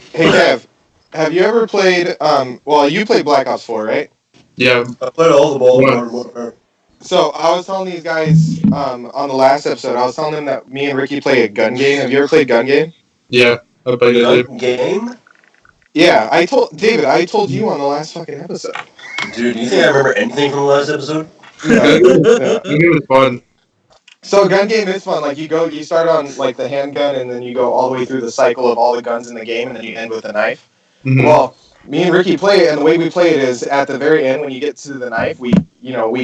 Hey Kev, have you ever played? Well, you played Black Ops 4, right? Yeah. I played all the ball in What? Modern Warfare. So I was telling these guys on the last episode, I was telling them that me and Ricky play a gun game. Have you ever played gun game? Yeah. I played that Gun game? Yeah, I told David. I told you on the last fucking episode. Dude, do you think I remember anything from the last episode? No, no. It was fun. So gun game is fun. Like you start on like the handgun, and then you go all the way through the cycle of all the guns in the game, and then you end with a knife. Mhm. Well, me and Ricky play it, and the way we play it is at the very end when you get to the knife, we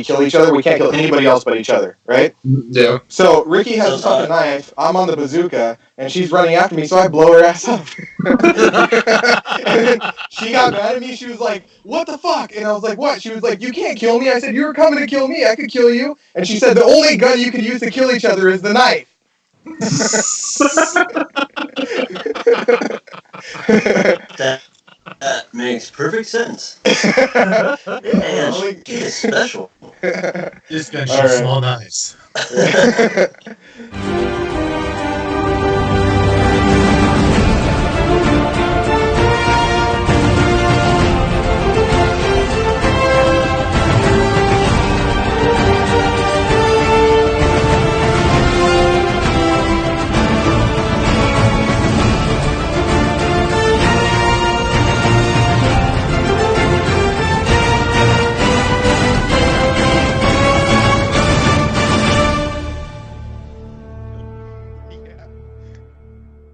kill each other. We can't kill anybody else but each other, right? Yeah. So Ricky has a fucking knife. I'm on the bazooka, and she's running after me. So I blow her ass up. And then she got mad at me. She was like, "What the fuck?" And I was like, "What?" She was like, "You can't kill me." I said, "You were coming to kill me. I could kill you." And she said, "The only gun you could use to kill each other is the knife." That makes perfect sense. Yeah, Man, she is special. Just gonna All shoot right. small knives.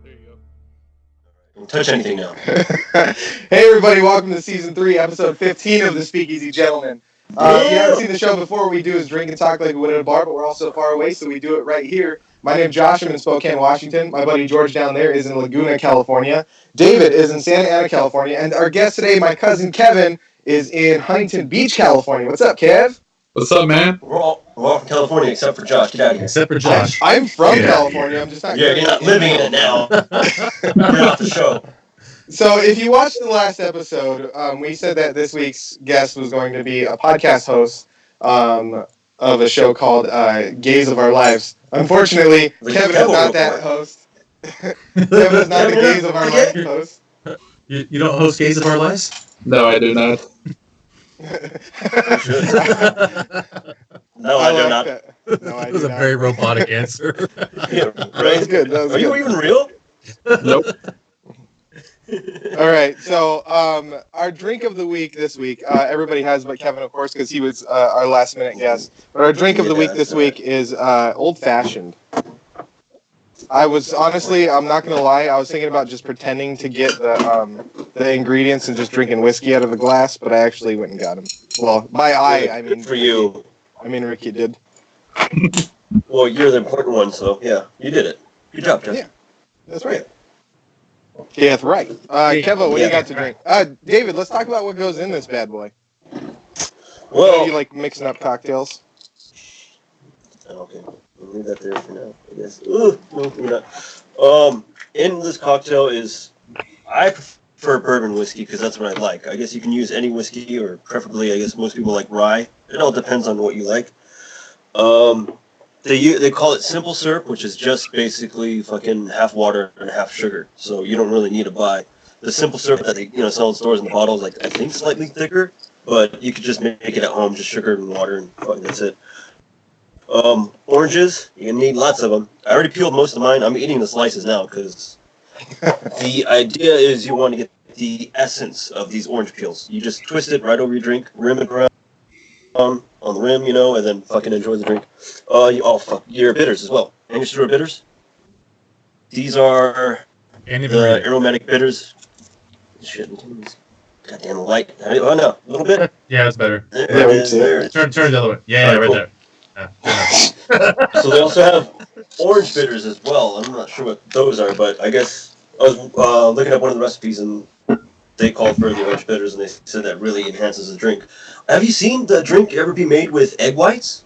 There you Don't touch anything now. Hey everybody, welcome to season 3, episode 15 of the Speakeasy Gentlemen. If you haven't seen the show before, what we do is drink and talk like we would at a bar, but we're also far away, so we do it right here. My name's Josh. I'm in Spokane, Washington. My buddy George down there is in Laguna, California. David is in Santa Ana, California. And our guest today, my cousin Kevin, is in Huntington Beach, California. What's up, Kev? What's up, man? We're all from California except for Josh. Get out of here. Except for Josh. I'm from Yeah. California. I'm just not. Yeah, you're not living in it now. Get off the show. So if you watched the last episode, we said that this week's guest was going to be a podcast host of a show called Gaze of Our Lives. Unfortunately, Kevin is not that host. Kevin is not the Gaze of Our Lives host. You don't host Gaze of Our Lives? No, I do not. No, I do like not. that. No, I That was do a not. very robotic answer. Yeah, That was good. That was Are you good. even real? Nope. All right, so our drink of the week this week, everybody has but Kevin, of course, because he was our last minute guest. But our drink of the week this week is old fashioned. I was honestly, I'm not gonna lie, I was thinking about just pretending to get the ingredients and just drinking whiskey out of the glass, but I actually went and got them. Well, by I mean Good for you. I mean Ricky did. Well, you're the important one, so yeah, you did it. Good job, Jeff. Yeah. That's right. Yeah, that's right. Kev-O, what do you got to drink? David, let's talk about what goes in this bad boy. Well, You like mixing up cocktails? okay, we'll leave that there for now, I guess. Ooh, no, we're not. In this cocktail is, I prefer bourbon whiskey because that's what I like. I guess you can use any whiskey, or preferably, I guess most people like rye. It all depends on what you like. They call it simple syrup, which is just basically fucking half water and half sugar. So you don't really need to buy the simple syrup that they sell in stores in the bottles. Like I think slightly thicker, but you could just make it at home, just sugar and water, and fucking that's it. Oranges, you need lots of them. I already peeled most of mine. I'm eating the slices now because the idea is you want to get the essence of these orange peels. You just twist it right over your drink, rim it around on the rim, and then fucking enjoy the drink. Your bitters as well. And your store bitters. These are the aromatic bitters. Shit, goddamn light. Oh no, a little bit. Yeah, that's better. Yeah, me too. There. Turn the other way. Yeah, Alright, right cool. there. Yeah. So they also have orange bitters as well. I'm not sure what those are, but I guess I was looking at one of the recipes and they called for the orange bitters, and they said that really enhances the drink. Have you seen the drink ever be made with egg whites?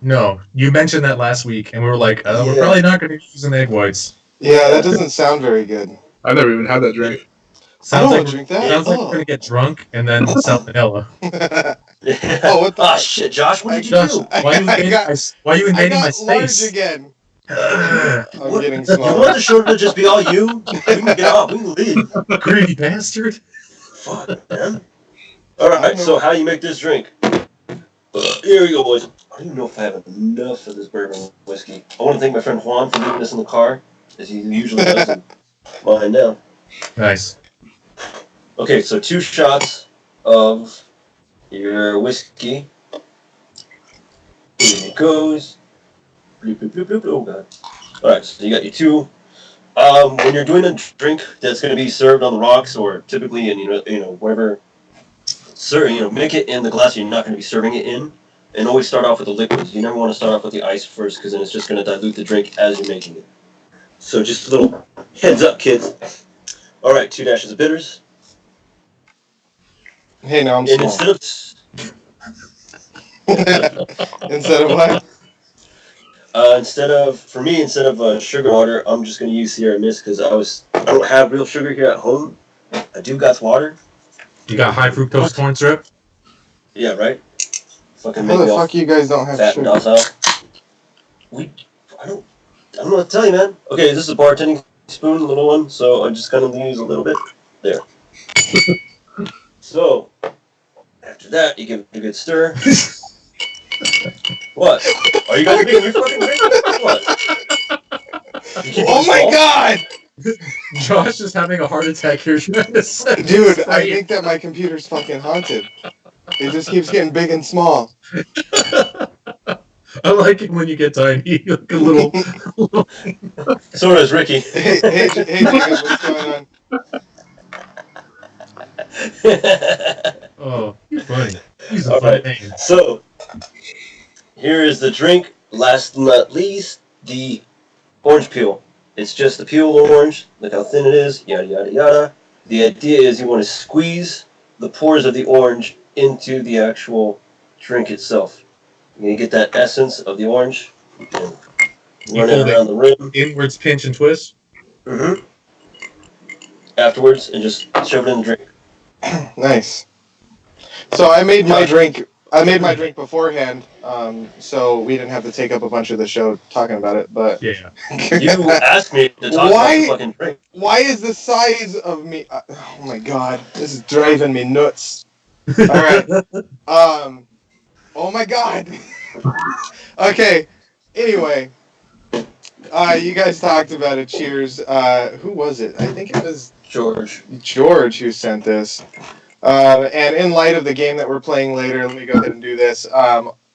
No, you mentioned that last week, and we were like, we're Yeah. probably not going to be using egg whites. Yeah, that doesn't sound very good. I've never even had that drink. Sounds I like don't drink that. Sounds like we're going to get drunk and then salmonella. Yeah. Oh, what the- Ah, shit, Josh, what did you Josh, do? why are you invading my I got large space? again. I'm getting You small. want the show to just be all you? We can get off. We can leave. Greedy bastard. Fuck, man. Alright, so how do you make this drink? Here we go, boys. I don't even know if I have enough of this bourbon whiskey. I want to thank my friend Juan for leaving this in the car, as he usually does in mine now. Nice. Okay, so 2 shots of your whiskey. Here it goes. Bloop, bloop, bloop, bloop. Oh, God. Alright, so you got your 2. When you're doing a drink that's going to be served on the rocks, or typically in, wherever, make it in the glass you're not going to be serving it in, and always start off with the liquids. You never want to start off with the ice first, because then it's just going to dilute the drink as you're making it. So just a little heads up, kids. Alright, 2 dashes of bitters. Hey, no, I'm And small. Instead of what? Instead of sugar water, I'm just gonna use Sierra Mist because I don't have real sugar here at home. I do got water. You got high fructose corn syrup? Yeah, right. Fucking How make the me all fuck you guys don't have fat and sugar? docile. I don't know what to tell you, man. Okay, this is a bartending spoon, a little one, so I'm just gonna use a little bit there. So after that, you give it a good stir. What? Are you guys making your fucking drink? What? Oh my god! Josh is having a heart attack here. Dude, I think that my computer's fucking haunted. It just keeps getting big and small. I like it when you get tiny, like a little. So does Ricky. Hey, Jacob, what's going on? Oh, you're funny. He's a All funny right. man. So, here is the drink. Last but not least, the orange peel. It's just the peel of orange. Look how thin it is. Yada, yada, yada. The idea is you want to squeeze the pores of the orange into the actual drink itself. You're going to get that essence of the orange. And run it around the rim. Inwards pinch and twist. Mm-hmm. Afterwards, and just shove it in the drink. Nice. So I made my drink. I made my drink beforehand, so we didn't have to take up a bunch of the show talking about it. But Yeah. You asked me to talk about the fucking drink. why is the size of me? Oh my god, this is driving me nuts. All right. Oh my god. Okay. Anyway, you guys talked about it. Cheers. Who was it? I think it was George who sent this. And in light of the game that we're playing later, let me go ahead and do this.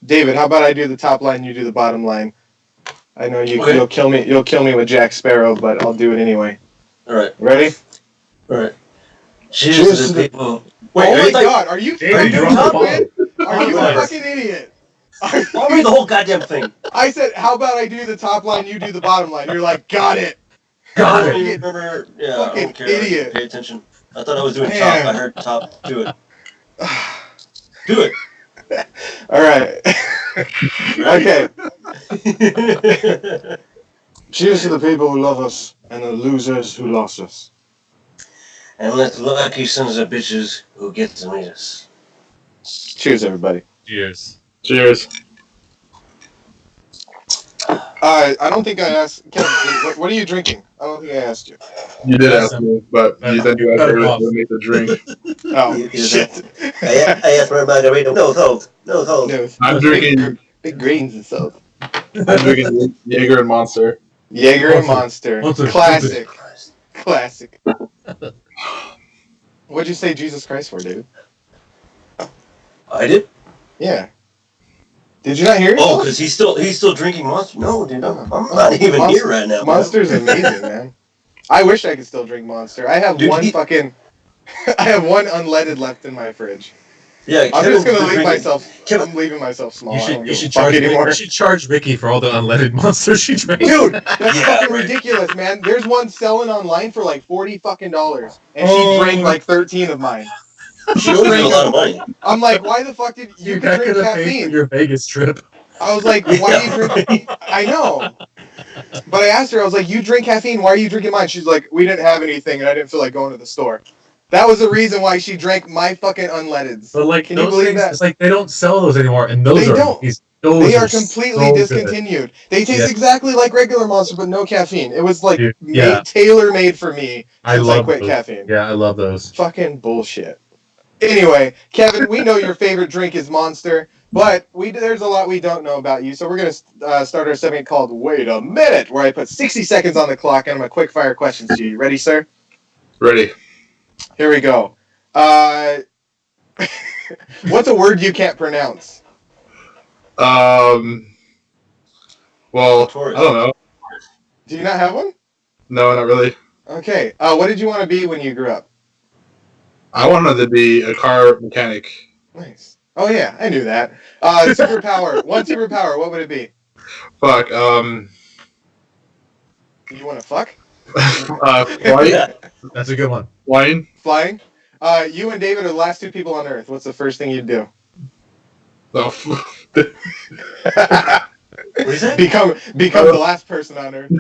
David, how about I do the top line, you do the bottom line? I know you'll kill me. You'll kill me with Jack Sparrow, but I'll do it anyway. All right. Ready? All right. Cheers to the people. Wait, oh my god, are you David, you're fucking on the ball. stupid? Are you a Nice. fucking idiot? I'll read the whole goddamn thing. I said, how about I do the top line, you do the bottom line? You're like, got it. Got I it. don't even remember. Yeah, I Fucking don't care. idiot. Pay attention. I thought I was doing Man. top. I heard top. Do it. Do it. All right. Okay. Cheers to the people who love us and the losers who lost us. And let the lucky sons of bitches who get to meet us. Cheers, everybody. Cheers. Cheers. I don't think I asked. Kevin, what are you drinking? I don't think I asked you. You did ask me, but then you asked her to make the drink. Oh, You- you shit. I asked for a margarita. No salt. No salt. No, I'm drinking. big greens and stuff. I'm drinking Jaeger and Monster. Jaeger and Monster. Monster. Classic. Classic. What'd you say Jesus Christ for, dude? I did. Yeah. Did you not hear it? Oh, because he's still drinking Monster. No, dude, I'm not even Monster- here right now. man. Monster's amazing, man. I wish I could still drink Monster. I have Dude, I have one unleaded left in my fridge. Yeah, I'm just gonna Kevin's leave drinking- myself. Kevin- I'm leaving myself small. You I don't should, give you a should fuck charge anymore. you should charge Ricky for all the unleaded monsters she drinks. Dude, that's Yeah, fucking right. ridiculous, man. There's one selling online for like $40 fucking, and she Oh. drank like 13 of mine. She owes you a lot of money. I'm like, why the fuck did you You could drink could have paid for caffeine? your Vegas trip. I was like, why do you drink? I know, but I asked her. I was like, you drink caffeine? Why are you drinking mine? She's like, we didn't have anything, and I didn't feel like going to the store. That was the reason why she drank my fucking unleadeds. But like Can you those believe things, that? it's like they don't sell those anymore, and those They are don't. those Those They are so completely good. discontinued. They taste Yeah. exactly like regular Monster, but no caffeine. It was like Dude, yeah. tailor-made for me I since I love quit those. caffeine. Yeah, I love those. Fucking bullshit. Anyway, Kevin, we know your favorite drink is Monster, but there's a lot we don't know about you. So we're going to start our segment called Wait a Minute, where I put 60 seconds on the clock and I'm going to quick fire questions to you. You ready, sir? Ready. Here we go. What's a word you can't pronounce? Well, I don't know. Do you not have one? No, not really. Okay. What did you want to be when you grew up? I wanted to be a car mechanic. Nice. Oh yeah, I knew that. Superpower. One superpower. What would it be? Fuck. You want to fuck? Flying. That's a good one. Flying. Flying. You and David are the last two people on Earth. What's the first thing you'd do? Oh. What is it? Become the last person on Earth.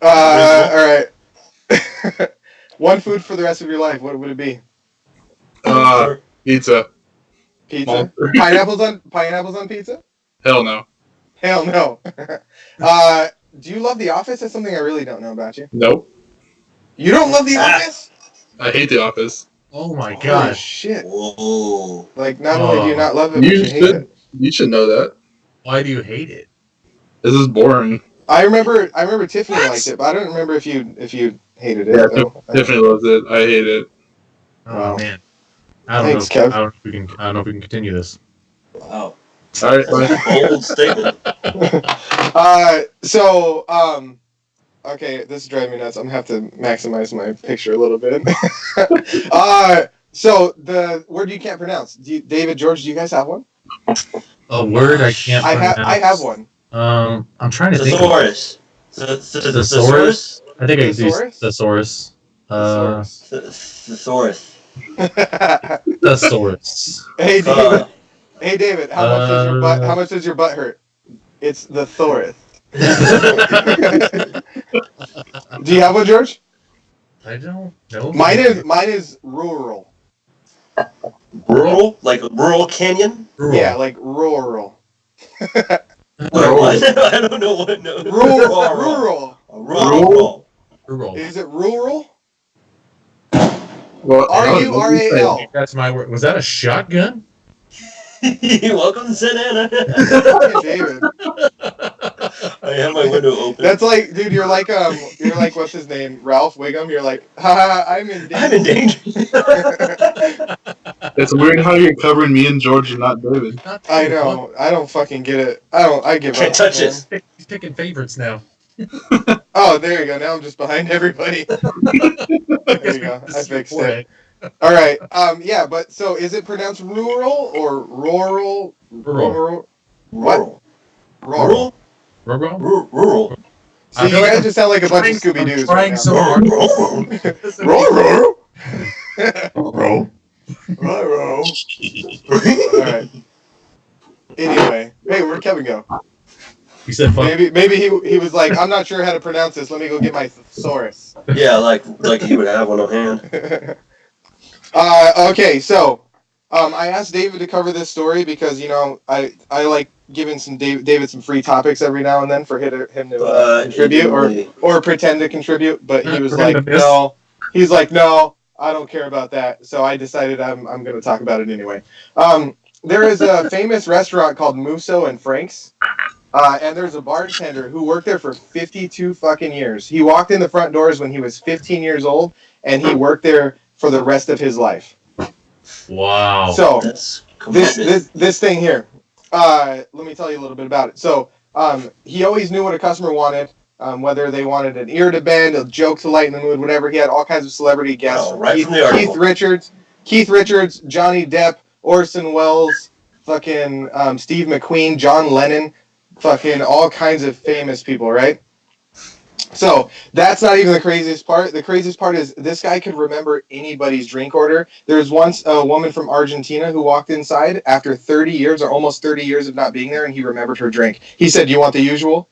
All right. One food for the rest of your life. What would it be? Pizza. Pizza. Monster. Pineapples on pizza? Hell no. Hell no. Do you love The Office? That's something I really don't know about you. Nope. You don't love The Office? I hate The Office. Oh my Holy gosh. shit. Whoa. Like, not only do you not love it, but You you hate it. You should know that. Why do you hate it? This is boring. I remember Tiffany liked it, but I don't remember if you hated it. Yeah, though. Tiffany loves it. I hate it. Oh Wow. man. I don't Thanks, know. Kev. I don't know if we can continue this. Wow. All right, That's fine. a bold statement. Okay, this is driving me nuts. I'm gonna have to maximize my picture a little bit. So the word you can't pronounce. David, George, do you guys have one? A word I can't I pronounce. have one. I'm trying to think. Thesaurus. Thesaurus? I think I could do Thesaurus? thesaurus. Thesaurus. Thesaurus. Hey David. Hey David, how much does your butt hurt? It's the Thoris. Do you have one, George? I don't know. Mine is rural. Rural? Like a rural canyon? Rural. Yeah, like rural. What? I don't know what. No. Rural. Rural. Rural. Is it rural? Well, R-U-R-A-L. That's my word. Was that a shotgun? Welcome to Santa Ana. David. I have my window open. That's like, dude, you're like what's his name? Ralph Wiggum. You're like, haha, I'm in danger. I'm in danger. It's weird how you're covering me and George and not David. I know. I don't fucking get it. I give Can't up. touch man. it. He's picking favorites now. Oh, there you go. Now I'm just behind everybody. There you go. I fixed it. Rural. All right. Yeah, but so is it pronounced rural or rural? Rural. What? Rural? Rural. Rural. So you guys just sound like a bunch of Scooby Doos. I'm trying so hard. Rural. Rural. All right. Anyway, hey, where'd Kevin go? He said, "Fuck." Maybe he was like, I'm not sure how to pronounce this. Let me go get my thesaurus. Yeah, like he would have one on hand. Okay, so I asked David to cover this story because I like giving David some free topics every now and then for him to contribute or pretend to contribute. But he was like, no. He's like, no, I don't care about that. So I decided I'm going to talk about it anyway. There is a famous restaurant called Musso and Frank's. And there's a bartender who worked there for 52 fucking years. He walked in the front doors when he was 15 years old, and he worked there for the rest of his life. Wow. So That's this thing here, let me tell you a little bit about it. So he always knew what a customer wanted, whether they wanted an ear to bend, a joke to lighten the mood, whatever. He had all kinds of celebrity guests. Oh, right from the article. Keith Richards, Johnny Depp, Orson Welles, fucking Steve McQueen, John Lennon. Fucking all kinds of famous people, right? So that's not even the craziest part. The craziest part is this guy could remember anybody's drink order. There was once a woman from Argentina who walked inside after 30 years or almost 30 years of not being there, and he remembered her drink. He said, "Do you want the usual?"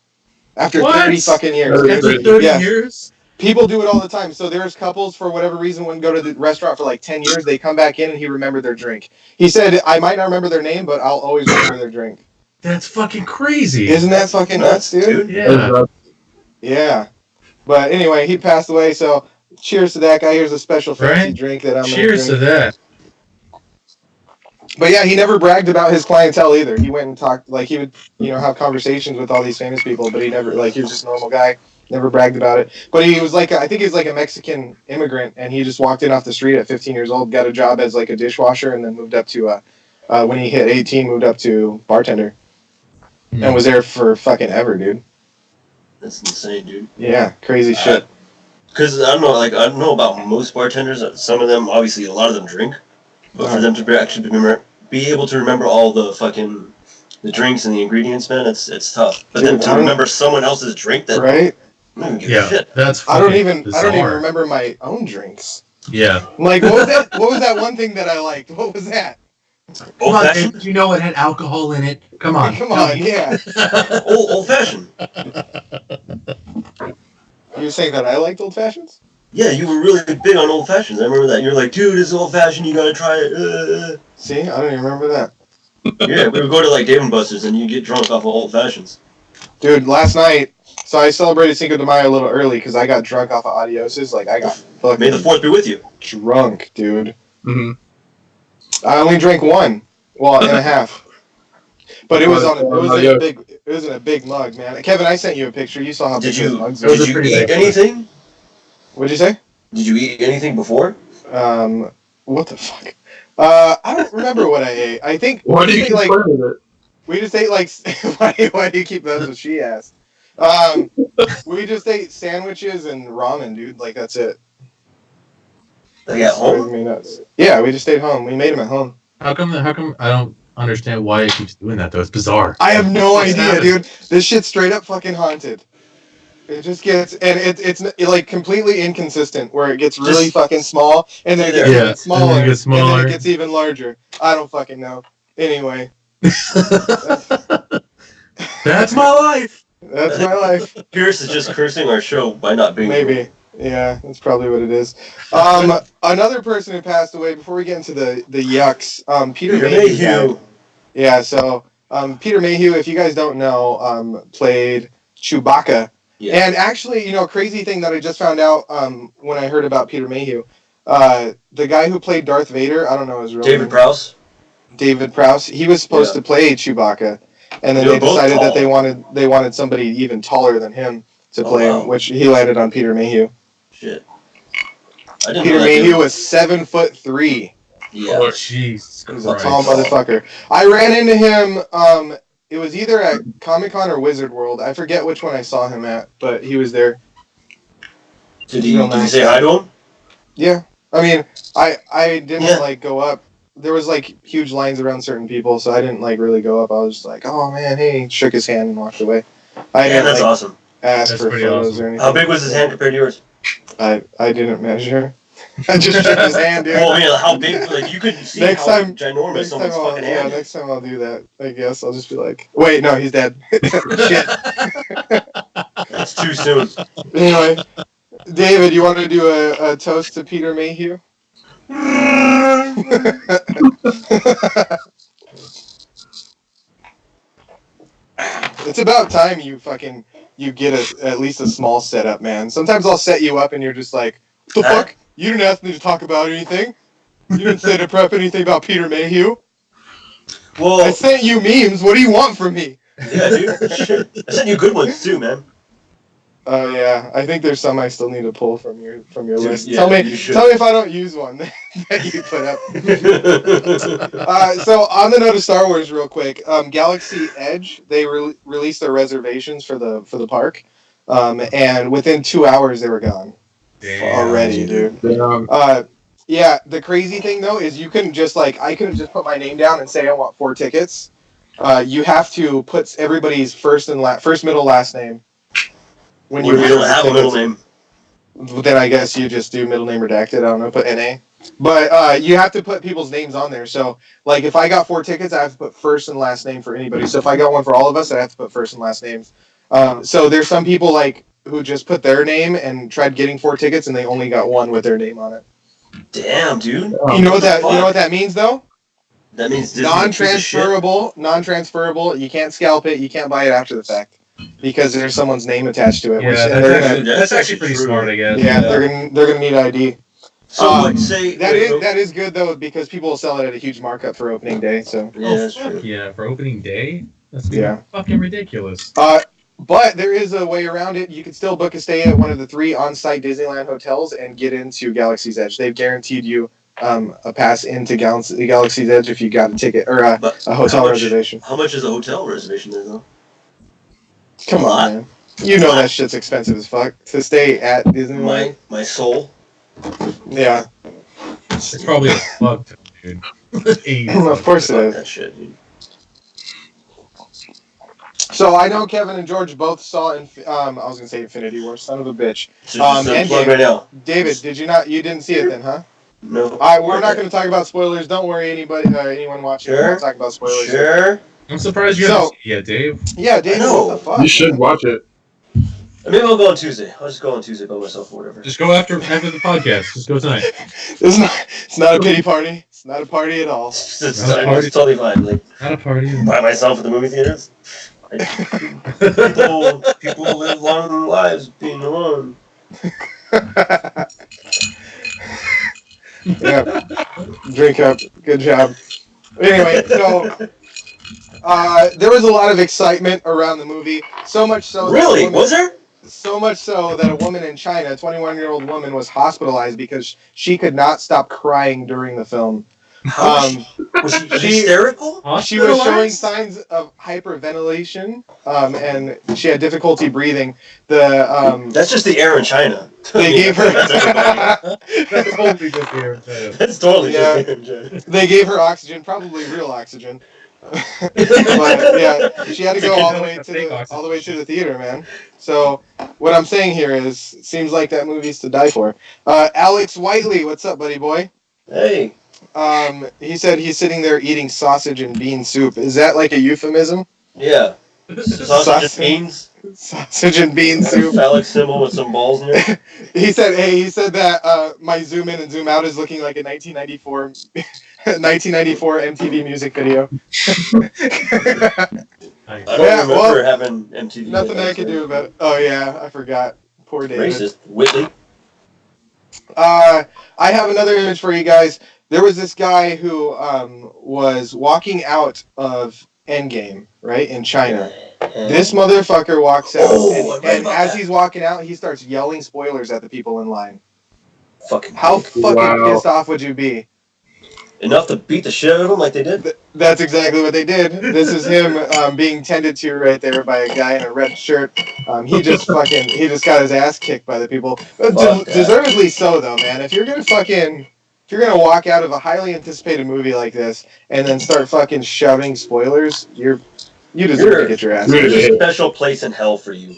After What? 30 fucking years. After 30 Yeah. years? People do it all the time. So there's couples, for whatever reason, wouldn't go to the restaurant for like 10 years. They come back in and he remembered their drink. He said, I might not remember their name, but I'll always remember their drink. That's fucking crazy. Isn't that fucking nuts, dude? Yeah. Yeah. But anyway, he passed away, so cheers to that guy. Here's a special fancy drink that I'm going to drink. Cheers to that. But yeah, he never bragged about his clientele either. He went and talked, like he would, have conversations with all these famous people, but he never, he was just a normal guy. Never bragged about it. But he was I think he was like a Mexican immigrant, and he just walked in off the street at 15 years old, got a job as like a dishwasher, and then moved up to, when he hit 18, moved up to bartender. And was there for fucking ever, dude. That's insane, dude. Yeah, crazy shit. Because I don't know, I don't know about most bartenders. Some of them, obviously, a lot of them drink. But for them to actually be able to remember all the fucking the drinks and the ingredients, man, it's tough. But dude, then to remember someone else's drink, that right? I don't give a shit. That's I don't even remember my own drinks. Yeah. Like, what was that? What was that one thing that I liked? What was that? Come on, dude, you know it had alcohol in it. Come on. Come on, yeah. Old fashioned. You were saying that I liked old fashions? Yeah, you were really big on old fashions. I remember that. You're like, dude, this is old fashioned. You gotta try it. See, I don't even remember that. Yeah, we would go to like Dave and Buster's and you get drunk off of old fashions. Dude, last night, so I celebrated Cinco de Mayo a little early because I got drunk off of Adioses. Like, I got fucking May the 4th be with you. Drunk, dude. Mm-hmm. I only drank one, and a half. But it was in a big mug, man. Kevin, I sent you a picture. You saw how big those mugs were. Did you eat anything? What'd you say? Did you eat anything before? What the fuck? I don't remember what I ate. I think Why do you keep playing with it? we just ate why do you keep those what she asked? We just ate sandwiches and ramen, dude. Like, that's it. Like at home? Me nuts. Yeah, we just stayed home. We made them at home. How come I don't understand why it keeps doing that though? It's bizarre. I have no idea, dude. This shit's straight up fucking haunted. It just gets, and it's like completely inconsistent, where it gets really fucking small, and then it gets smaller, and then it gets even larger. I don't fucking know. Anyway. That's my life. That's my life. Pierce is just cursing our show by not being Maybe. here. Yeah, that's probably what it is. Another person who passed away, before we get into the yucks, Peter Mayhew. Yeah, so Peter Mayhew, if you guys don't know, played Chewbacca. Yeah. And actually, crazy thing that I just found out when I heard about Peter Mayhew, the guy who played Darth Vader, I don't know his real name. David Prowse. He was supposed to play Chewbacca, and then they decided that they wanted somebody even taller than him to play him, which he landed on Peter Mayhew. Shit. Peter Mayhew was 7'3". Yeah. Oh, jeez. He's a tall motherfucker. I ran into him. It was either at Comic-Con or Wizard World. I forget which one I saw him at, but he was there. Did you say hi to him? Yeah. I mean, I didn't go up. There was huge lines around certain people, so I didn't really go up. I was just like, "Oh man, hey!" Shook his hand and walked away. That's awesome. Ask for photos or anything. How big was his hand compared to yours? I didn't measure. I just shook his hand, dude. Well, yeah, how big? You couldn't see ginormous someone's fucking hand. Yeah, next time I'll do that. I guess I'll just be like, "Wait, no, he's dead." Shit. That's too soon. Anyway, David, you want to do a toast to Peter Mayhew? It's about time you get at least a small setup, man. Sometimes I'll set you up and you're just like, "What the fuck? You didn't ask me to talk about anything. You didn't say to prep anything about Peter Mayhew. Well, I sent you memes. What do you want from me?" Yeah, dude. Shit. I sent you good ones too, man. Oh yeah, I think there's some I still need to pull from your list. Yeah, tell me if I don't use one that you put up. So on the note of Star Wars, real quick, Galaxy Edge, they released their reservations for the park, and within 2 hours they were gone. Damn, already, dude. Yeah, the crazy thing though is you couldn't just I couldn't just put my name down and say I want 4 tickets. You have to put everybody's first, middle, last name. When you don't have a middle name, then I guess you just do middle name redacted. I don't know, put NA. But you have to put people's names on there. So, if I got 4 tickets, I have to put first and last name for anybody. So if I got one for all of us, I have to put first and last names. So there's some people who just put their name and tried getting 4 tickets, and they only got one with their name on it. Damn, dude. Oh, You know what that means though? That means Disney Non-transferable. You can't scalp it. You can't buy it after the fact because there's someone's name attached to it. Yeah, that's actually pretty true. smart, I guess. Yeah, they're gonna need ID. So like, say that is good though because people will sell it at a huge markup for opening day. So Yeah, that's fuck true. yeah, for opening day? That's Yeah. fucking ridiculous. But there is a way around it. You can still book a stay at one of the 3 on-site Disneyland hotels and get into Galaxy's Edge. They've guaranteed you a pass into Galaxy's Edge if you got a ticket or a hotel reservation. How much is a hotel reservation there, though? Come on, man. You know that shit's expensive as fuck to stay at Disneyland. My soul. Yeah. It's probably a bug, dude. Of course it is. That shit, dude. So I know Kevin and George both saw. I was gonna say Infinity War, son of a bitch. So just plug right now. David, did you not? You didn't see it then, huh? No. All right, we're not going to talk about spoilers. Don't worry, anyone watching. We're not talking about spoilers. Sure. I'm surprised you haven't seen it yet, Dave. Yeah, Dave. What the fuck? You should watch it. Maybe I'll go on Tuesday. I'll just go on Tuesday by myself or whatever. Just go after the podcast. Just go tonight. It's not a pity party. It's not a party at all. It's totally fine. Like, Not a party. by myself at the movie theaters. People live long lives being alone. Yeah. Drink up. Good job. Anyway, so there was a lot of excitement around the movie. So much so. Really? Was there? So much so that a woman in China, a 21-year-old woman, was hospitalized because she could not stop crying during the film. Was she hysterical? She was showing signs of hyperventilation, and she had difficulty breathing. That's just the air in China. They gave her. That's totally just here. That's totally just the air in China. They gave her oxygen, probably real oxygen. But yeah, she had to go all the way to the theater, man. So what I'm saying here is, it seems like that movie's to die for. Alex Whiteley, what's up, buddy boy? Hey. He said he's sitting there eating sausage and bean soup. Is that like a euphemism? Yeah. Sausage and beans. Sausage and bean soup. Phallic symbol with some balls in it. He said that my zoom in and zoom out is looking like a 1994 MTV music video. I don't remember having MTV. Nothing I could do about it. Oh yeah, I forgot. Poor David. Racist. Whitley. I have another image for you guys. There was this guy who was walking out of Endgame, right, in China. This motherfucker walks out, and as he's walking out, he starts yelling spoilers at the people in line. How fucking pissed off would you be? Enough to beat the shit out of them like they did? That's exactly what they did. This is him being tended to right there by a guy in a red shirt. He just got his ass kicked by the people. Deservedly so, though, man. If you're gonna walk out of a highly anticipated movie like this and then start fucking shoving spoilers, you deserve to get your ass kicked. There's a special place in hell for you.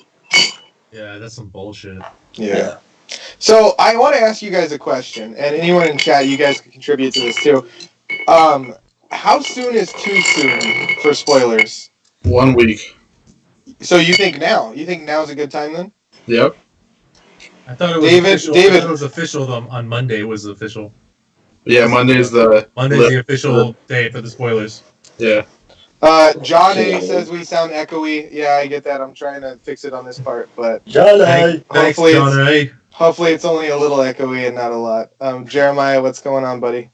Yeah, that's some bullshit. Yeah. So I want to ask you guys a question, and anyone in chat, you guys can contribute to this too. How soon is too soon for spoilers? 1 week. So you think now? You think now's a good time then? Yep. I thought it was official. I thought it was official on Monday. Was official. Yeah, Monday's the official day for the spoilers. Yeah. John A says we sound echoey. Yeah, I get that. I'm trying to fix it on this part, but John A. Hopefully it's only a little echoey and not a lot. Jeremiah, what's going on, buddy?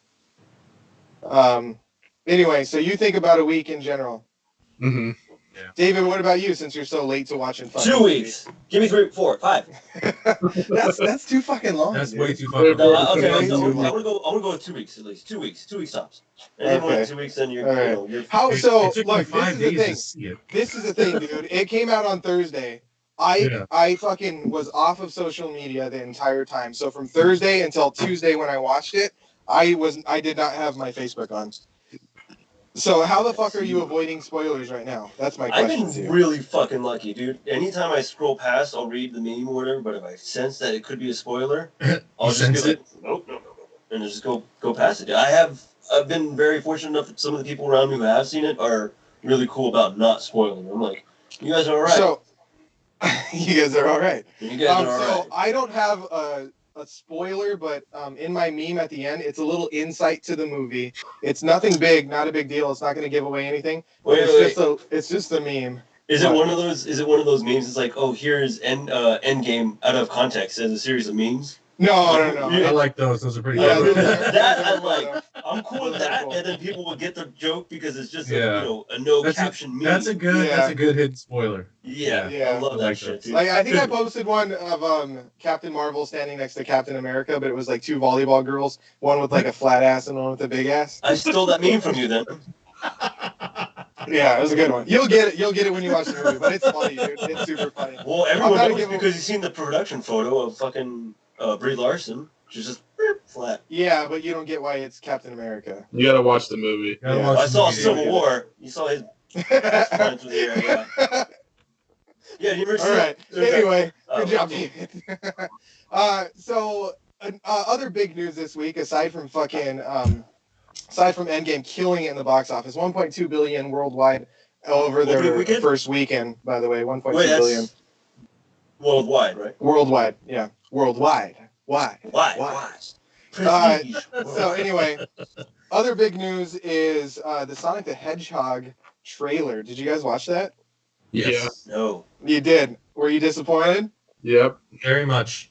Anyway, so you think about a week in general. Mm-hmm. Yeah. David, what about you? Since you're so late to watching fun. 2 weeks. Give me 3, 4, 5. That's too fucking long. That's dude. way too fucking No, long. okay, Way I too want long. to go with 2 weeks at least. 2 weeks. 2 weeks tops. And more than 2 weeks, then you're. All right. You know, you're How It so? took me Look, 5 this is the days thing. to see it. This is the thing, dude. It came out on Thursday. I fucking was off of social media the entire time. So from Thursday until Tuesday when I watched it, I did not have my Facebook on. So how the fuck are you avoiding spoilers right now? That's my I've question to been you. really fucking lucky, dude. Anytime I scroll past, I'll read the meme or whatever, but if I sense that it could be a spoiler, I'll just sense be like, nope, and just go past it. I've been very fortunate enough that some of the people around me who have seen it are really cool about not spoiling. I'm like, you guys are alright. You guys are all right. You guys are So alright. I don't have a spoiler, but in my meme at the end, it's a little insight to the movie. It's nothing big, not a big deal. It's not going to give away anything. But Wait. It's just a meme. Is What? it one of those? Is it one of those memes? It's like, oh, here's Endgame out of context as a series of memes. No. I like those. Those are pretty Yeah, good. those are- That those I are like. cool. I'm cool with Those are that, cool. and then people will get the joke because it's just Yeah. a no That's caption meme. That's a good hidden spoiler. Yeah, Yeah. I love I that like shit that. too. Like I think I posted one of Captain Marvel standing next to Captain America, but it was like two volleyball girls, one with like a flat ass and one with a big ass. I stole that meme from you then. Yeah, it was a good one. You'll get it. You'll get it when you watch the movie, but it's funny, dude. It's super funny. Well, everyone not knows giving- because you've seen the production photo of fucking Brie Larson. She's just flat. Yeah, but you don't get why it's Captain America. You gotta watch the movie. Gotta Yeah. watch I the saw movie, Civil David. War. You saw his flying through the air. Yeah. Yeah. You ever see All right. there's that- Anyway, Oh. good job, David. So other big news this week, aside from Endgame killing it in the box office, 1.2 billion worldwide over Opening their weekend? first weekend. By the way, 1.2 Wait, billion that's worldwide, right? worldwide. Yeah, worldwide. Why? Why? Why? Prestige. So anyway, other big news is the Sonic the Hedgehog trailer. Did you guys watch that? Yes. No. You did. Were you disappointed? Yep. Very much.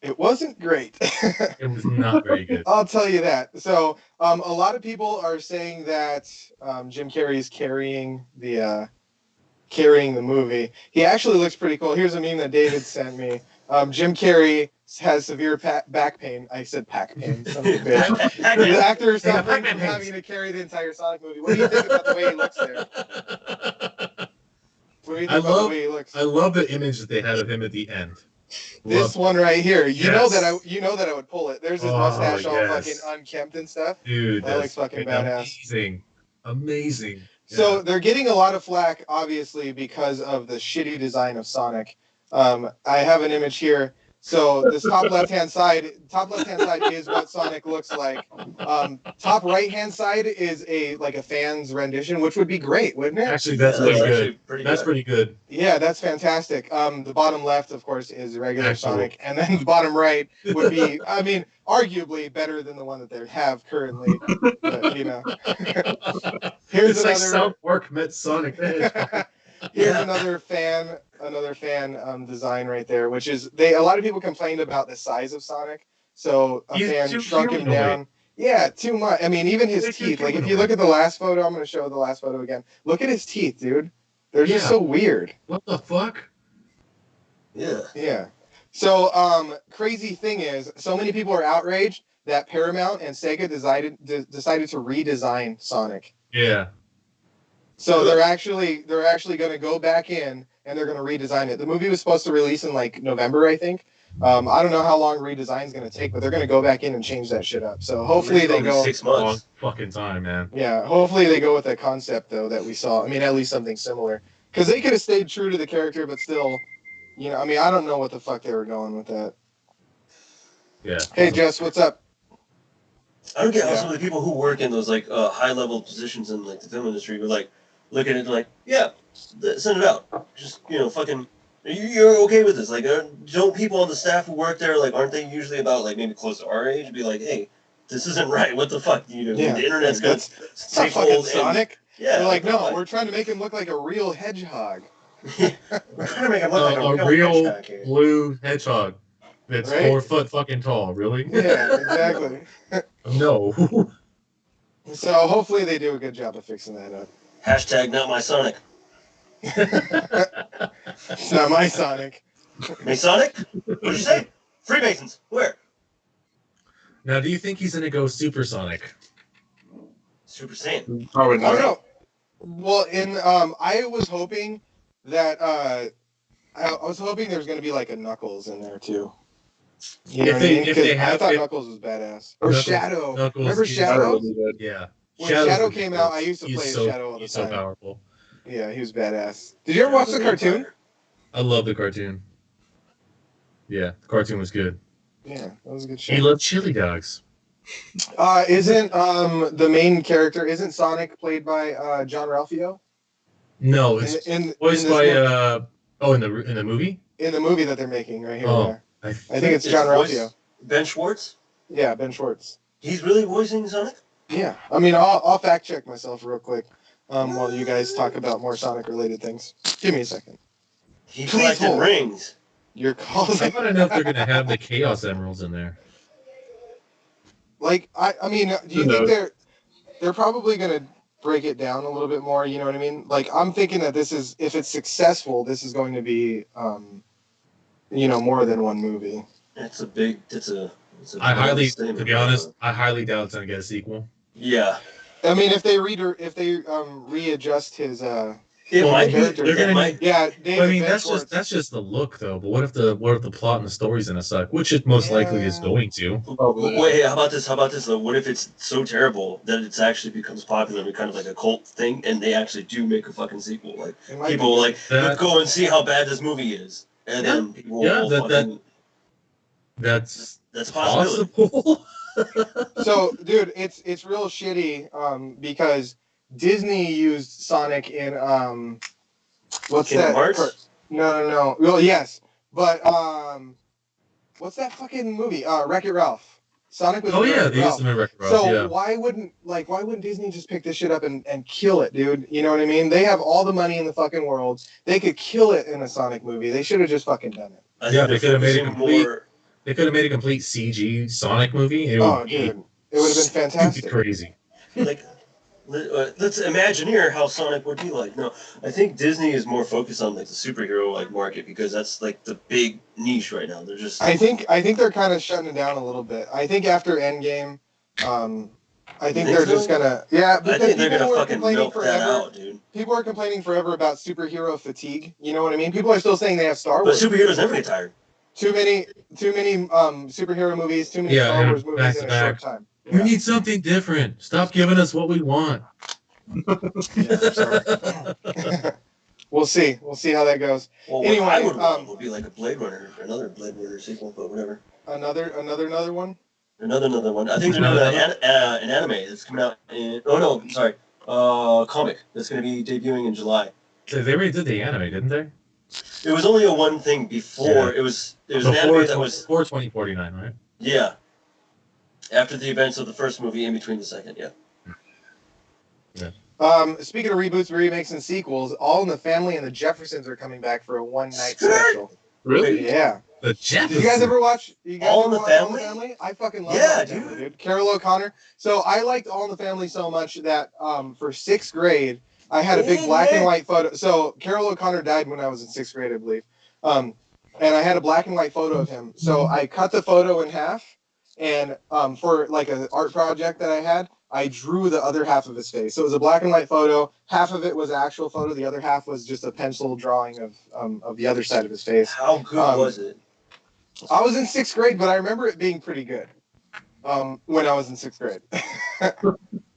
It wasn't great. It was not very good. I'll tell you that. So a lot of people are saying that Jim Carrey is carrying the movie. He actually looks pretty cool. Here's a meme that David sent me. Jim Carrey has severe back pain. I said pack pain. Son of a bitch. The actor suffering from having to carry the entire Sonic movie. What do you think about the way he looks there? What do you think about the way he looks? I love the image that they had of him at the end. This one right here. You know Yes. that I would pull it. There's his Oh, mustache all yes. fucking unkempt and stuff. Dude, That that's looks fucking badass. Amazing. So Yeah. they're getting a lot of flack, obviously, because of the shitty design of Sonic. I have an image here. So this top left-hand side is what Sonic looks like. Top right-hand side is a fan's rendition, which would be great, wouldn't it? Actually, that's Yeah, pretty that's good. actually pretty That's good. pretty good. Yeah, that's fantastic. The bottom left, of course, is regular Actual. Sonic, and then the bottom right would be, I mean, arguably better than the one that they have currently. But you know, here's It's like another. South Park met Sonic the Hedgehog. Here's Yeah. another fan design right there, which is a lot of people complained about the size of Sonic, so a He's fan too shrunk him humanoid. down. Yeah, too much. I mean, even his He's too teeth. Like if you humanoid. look at the last photo, I'm going to show the last photo again. Look at his teeth, dude. They're just Yeah. so weird. What the fuck? Yeah. Yeah. So, crazy thing is, so many people are outraged that Paramount and Sega decided to redesign Sonic. Yeah. So they're actually going to go back in and they're going to redesign it. The movie was supposed to release in like November, I think. I don't know how long redesign is going to take, but they're going to go back in and change that shit up. So hopefully they Probably go. 6 Long months. fucking time, man. Yeah, hopefully they go with that concept though that we saw. I mean, at least something similar, because they could have stayed true to the character, but still, you know, I mean, I don't know what the fuck they were going with that. Yeah. Hey, Jess, what's up? I don't get how Yeah. some of the people who work in those like high level positions in like the film industry were like look at it like, yeah, send it out. Just fucking. You're okay with this? Like, don't people on the staff who work there aren't they usually about like maybe close to our age? Be like, hey, this isn't right. What the fuck? The internet's gonna It's not take fucking hold. Sonic. Yeah, They're like, no, we're trying to make him look like a real hedgehog. we're trying to make him look like A real hedgehog here. blue hedgehog that's Right? 4 foot fucking tall. Really? Yeah, exactly. No. So hopefully they do a good job of fixing that up. Hashtag not my Sonic. It's not my Sonic. Masonic? What'd you say? Freemasons. Where? Now, do you think he's gonna go supersonic? Super Saiyan. Probably I not. don't know. Well, I was hoping that I was hoping there was going to be like a Knuckles in there too. You know If what they- I mean? if 'Cause they I have- thought if- Knuckles was badass. Or Knuckles- Shadow. Knuckles Remember is- Shadow? Yeah. When Shadow's Shadow ridiculous. came out, I used to He's play as so, Shadow all the he's so time. powerful. Yeah, he was badass. Did you ever watch the cartoon? I love the cartoon. Yeah, the cartoon was good. Yeah, that was a good He show. loved chili dogs. Isn't the main character Sonic played by John Ralphio? No, it's voiced by Oh, in the movie? In the movie that they're making right here. Oh, There. I I think it's John Ralphio. Ben Schwartz? Yeah, Ben Schwartz. He's really voicing Sonic? Yeah, I mean, I'll fact check myself real quick while you guys talk about more Sonic related things. Give me a second. He Please collected hold. rings. Your calls. I want to know if they're gonna have the Chaos Emeralds in there. Like, I mean, do you Who think knows? they're probably gonna break it down a little bit more? You know what I mean? Like, I'm thinking that this is, if it's successful, this is going to be, more than one movie. It's a big. It's a I highly, statement, to be honest, I highly doubt it's gonna get a sequel. Yeah. I mean, if they readjust his It might be. character, they're gonna might. yeah, David. I mean, Ben Schwartz. that's just the look, though. But what if the plot and the story's gonna suck? Which it most likely is going to. Probably. Wait, how about this? How about this though? What if it's so terrible that it's actually becomes popular and kind of like a cult thing, and they actually do make a fucking sequel? Like It might people be. like let's go and see how bad this movie is, and then people Yeah, will that's that's a possibility. possible. So, dude, it's real shitty because Disney used Sonic in what's Kingdom that? Hearts? No. Well, yes, but what's that fucking movie? Wreck-It Ralph. Sonic was. Oh in yeah, Wreck-It they used Ralph. to make Wreck-It Ralph. So Yeah. why wouldn't Disney just pick this shit up and kill it, dude? You know what I mean? They have all the money in the fucking world. They could kill it in a Sonic movie. They should have just fucking done it. I Yeah, think they they're could have made it focusing complete. more. They could have made a complete CG Sonic movie. It would Oh, be dude, it would have been fantastic. crazy. Like, let's imagine here how Sonic would be like. No, I think Disney is more focused on like the superhero like market because that's like the big niche right now. They're just. I think they're kind of shutting it down a little bit. I think after Endgame, I think they're just gonna I because think they're people gonna were fucking complaining milk that forever. out, dude. People are complaining forever about superhero fatigue. You know what I mean? People are still saying they have Star But Wars. superheroes never get tired. Too many superhero movies, too many Yeah, Star and Wars movies back in to a back. short time. We need something different. Stop giving us what we want. We'll see. We'll see how that goes. Well, Anyway, what I would want would be like a Blade Runner, another Blade Runner sequel, but whatever. Another one. Another one. I think there's Another an anime that's coming out in. Oh no, sorry. Comic that's going to be debuting in July. They already did the anime, didn't they? It was only a one thing before. Yeah. It was an anime that was before 2049, right? yeah. After the events of the first movie, in between the second, yeah. Speaking of reboots, remakes, and sequels, All in the Family and the Jeffersons are coming back for a one-night special. Really? Yeah. The Did Jeffersons. you guys ever watch? All in the Family? I fucking love Yeah, All in the Family, dude. Carol O'Connor. So I liked All in the Family so much that for sixth grade, I had a big black and white photo. So Carol O'Connor died when I was in sixth grade, I believe. And I had a black and white photo of him. So I cut the photo in half, and for like an art project that I had, I drew the other half of his face. So it was a black and white photo. Half of it was an actual photo. The other half was just a pencil drawing of the other side of his face. How good was it? I was in sixth grade, but I remember it being pretty good when I was in sixth grade.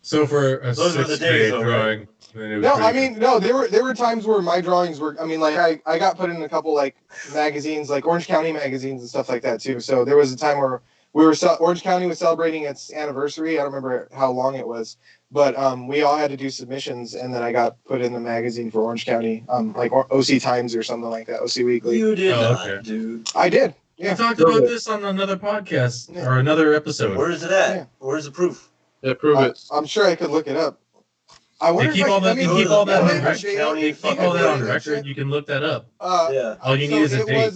So for a Those were the sixth days, grade though, drawing, then it was No, pretty I mean, no, there were times where my drawings were, I mean, like, I got put in a couple, like, magazines, like Orange County magazines and stuff like that, too. So there was a time where Orange County was celebrating its anniversary. I don't remember how long it was, but we all had to do submissions, and then I got put in the magazine for Orange County, like OC Times or something like that, OC Weekly. You did Oh, not, okay. dude. I did. We Yeah. talked about this on another podcast or another episode. Where is it at? Yeah. Where's the proof? Yeah, prove it. I'm sure I could look it up. I wonder keep if all that- I mean, keep all that yeah, on they- record. they- County, they- Keep they- all that on they- record. You can look that up. Yeah. All you need is a date.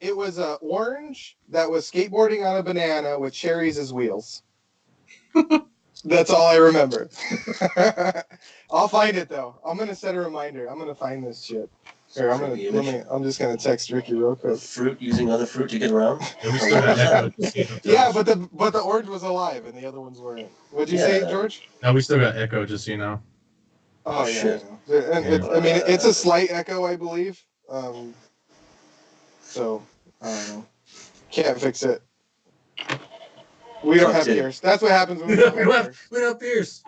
It was a orange that was skateboarding on a banana with cherries as wheels. That's all I remember. I'll find it though. I'm gonna set a reminder. I'm gonna find this shit. Here, I'm just gonna text Ricky real quick. Fruit, using other fruit to get around. And we still got Echo Casino Tales. Yeah, but the orange was alive and the other ones weren't. What'd you say, Yeah. George? Now we still got Echo, just so you know. Oh, yeah. shit. I know. And I mean, it's a slight echo, I believe. So I don't know. Can't fix it. We don't have Fuck it. Pierce. That's what happens when we we don't have don't Pierce. have Pierce.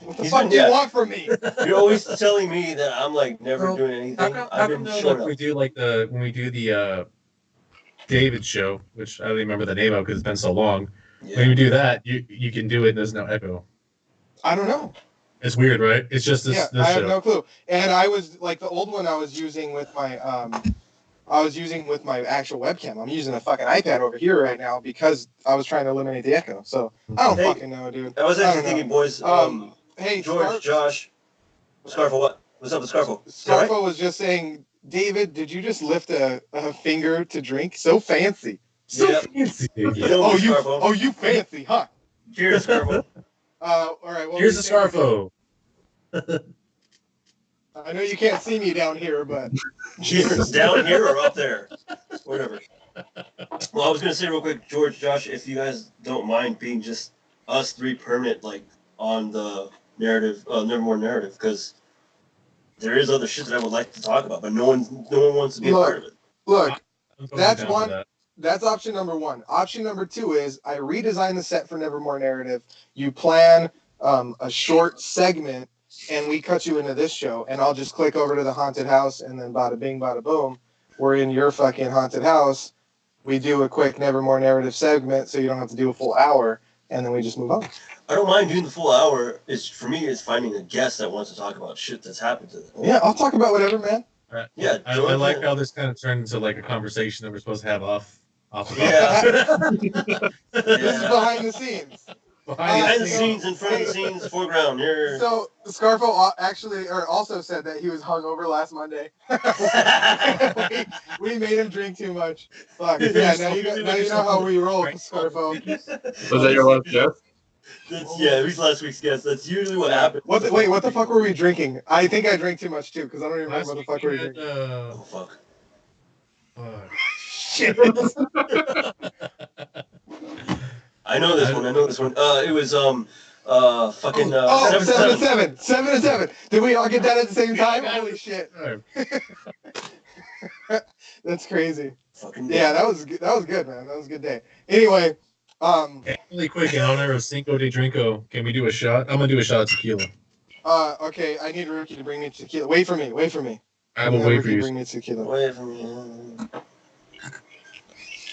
What the He's fuck been- do you yeah. want from me? You're always telling me that I'm like never Well, doing anything. How I've come been though, showing like, up. we do like when we do the David show, which I don't even remember the name of because it's been so long. When Yeah. you do that, you can do it. And there's no echo. I don't know. It's weird, right? It's just this. Yeah, this I have show. no clue. And I was like the old one I was using with my I was using with my actual webcam. I'm using a fucking iPad over here right now because I was trying to eliminate the echo. So I don't fucking know, dude. I was I actually don't know. thinking, boys. Hey, George, Josh, Scarfo, what? What's up with Scarfo? Scarfo was just saying, David, did you just lift a finger to drink? So fancy. So fancy. You know me, Scarfo. You fancy, huh? Cheers, Scarfo. All right. Well, Here's the Scarfo. I know you can't see me down here, but Cheers. Down here or up there? Whatever. Well, I was gonna say real quick, George, Josh, if you guys don't mind being just us three permanent, like on the narrative, Nevermore narrative, because there is other shit that I would like to talk about, but no one wants to be a part of it. Look, that's one. That's option number one. Option number two is I redesign the set for Nevermore narrative. You plan a short segment, and we cut you into this show, and I'll just click over to the haunted house, and then bada bing, bada boom, we're in your fucking haunted house. We do a quick Nevermore narrative segment, so you don't have to do a full hour, and then we just move on. I don't mind doing the full hour. For me, it's finding a guest that wants to talk about shit that's happened to them. Yeah, I'll talk about whatever, man. Yeah, I like how this kind of turned into like a conversation that we're supposed to have off the Yeah. This is behind the scenes. Behind the scenes, in front of the scenes, foreground. Here. So Scarfo also said that he was hungover last Monday. we made him drink too much. Fuck. Yeah, now you know how we roll, Scarfo. Was that your last guess? He's last week's guest. That's usually what happens. What the fuck were we drinking? I think I drank too much too, because I don't even remember what the fuck we were drinking. Oh fuck. Shit. I know this one. It was fucking 7-7. Did we all get that at the same time? Holy shit. That's crazy. Fucking yeah, that was good, man. That was a good day. Anyway, really quick, in honor of Cinco de Drinko, can we do a shot? I'm gonna do a shot of tequila. Okay, I need Ricky to bring me tequila. Wait for me. I will wait for you. Bring me tequila. Wait for me.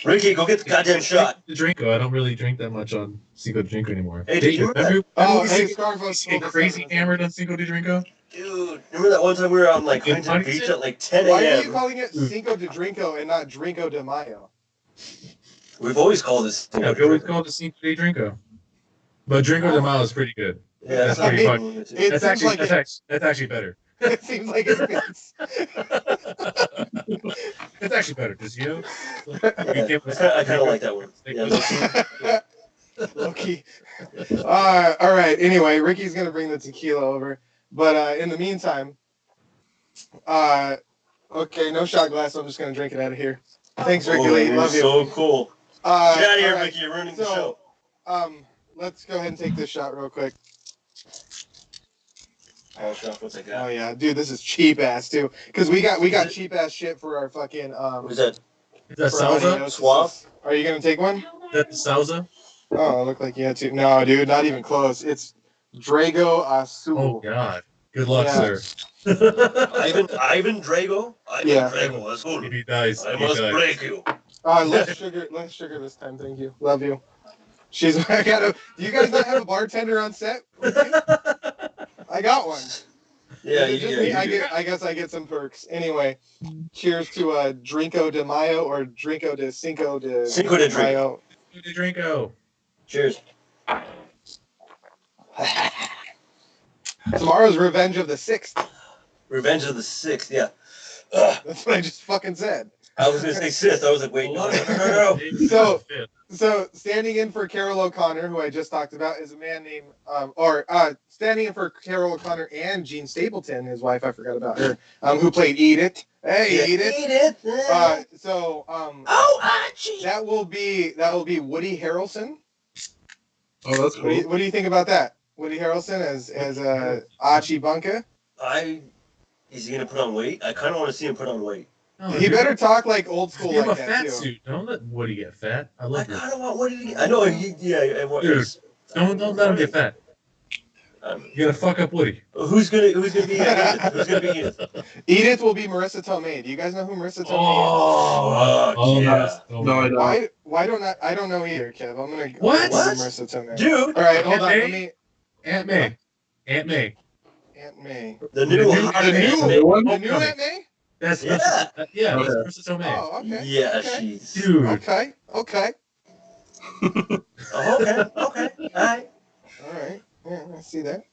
Ricky, go get the goddamn shot. The Drinko. I don't really drink that much on Cinco de Drinko anymore. Hey, did you remember Scarfo, get crazy hammered on Cinco de Drinko? Dude, remember that one time we were on like Huntington Beach at like 10 a.m.? Why are you calling it Cinco de Drinko and not Drinko de Mayo? We've always called this. Yeah, we always called it Cinco de Drinko. But Drinko de Mayo is pretty good. Yeah, that's pretty fun. That's actually better. It seems like it fits. It's actually better because I kind of like that one. Yeah, Low-key. All right. Anyway, Ricky's gonna bring the tequila over, but in the meantime, okay, no shot glass. So I'm just gonna drink it out of here. Thanks, Ricky Lee. Love you. So cool. Get out of here, right. Ricky. You're ruining the show. Let's go ahead and take this shot real quick. Oh yeah, dude, this is cheap ass too. Cause we got cheap ass shit for our fucking Who's that? Is that Salsa? Suave? Are you gonna take one? Is that Salsa? Oh, it looked like you had to. No, dude, not even close. It's Drago Azul. Oh God. Good luck, sir. Ivan Drago? Drago Azul. If he dies, I must break you. Less sugar this time, thank you. Love you. Do you guys not have a bartender on set? I got one. Yeah, I guess I get some perks. Anyway, cheers to Drinko de Mayo or Drinko de Cinco de Mayo. Cinco de Drinko. Cheers. Tomorrow's Revenge of the 6th. Revenge of the 6th, yeah. That's what I just fucking said. I was going to say 6th. I was like, wait, no. So standing in for Carol O'Connor, who I just talked about, is a man named, standing in for Carol O'Connor and Jean Stapleton, his wife, I forgot about her, who played Edith. Hey, Edith. Archie. That will be Woody Harrelson. Oh, that's cool. What do you think about that? Woody Harrelson as Archie Bunker. Is he gonna put on weight? I kind of want to see him put on weight. No, he better talk like old school like that too. Give him a fat too. suit. Don't let Woody get fat. I kind of want Woody to get... I know, Dude, don't let him get fat. You're gonna fuck up Woody. Who's gonna be Edith? Who's gonna be Edith? Edith will be Marissa Tomei. Do you guys know who Marissa Tomei is? Yeah. No, I don't. Why don't I don't know either, Kev. I'm gonna what? Marissa Tomei. Dude. All right, hold on. Aunt May. Aunt May. The new Aunt May. That's Yeah. that's Okay. Marissa Tomei. Oh, okay. Yeah, okay. she's. Dude. Okay. Okay. Oh, okay. Okay. All right. All right. Yeah, I see that.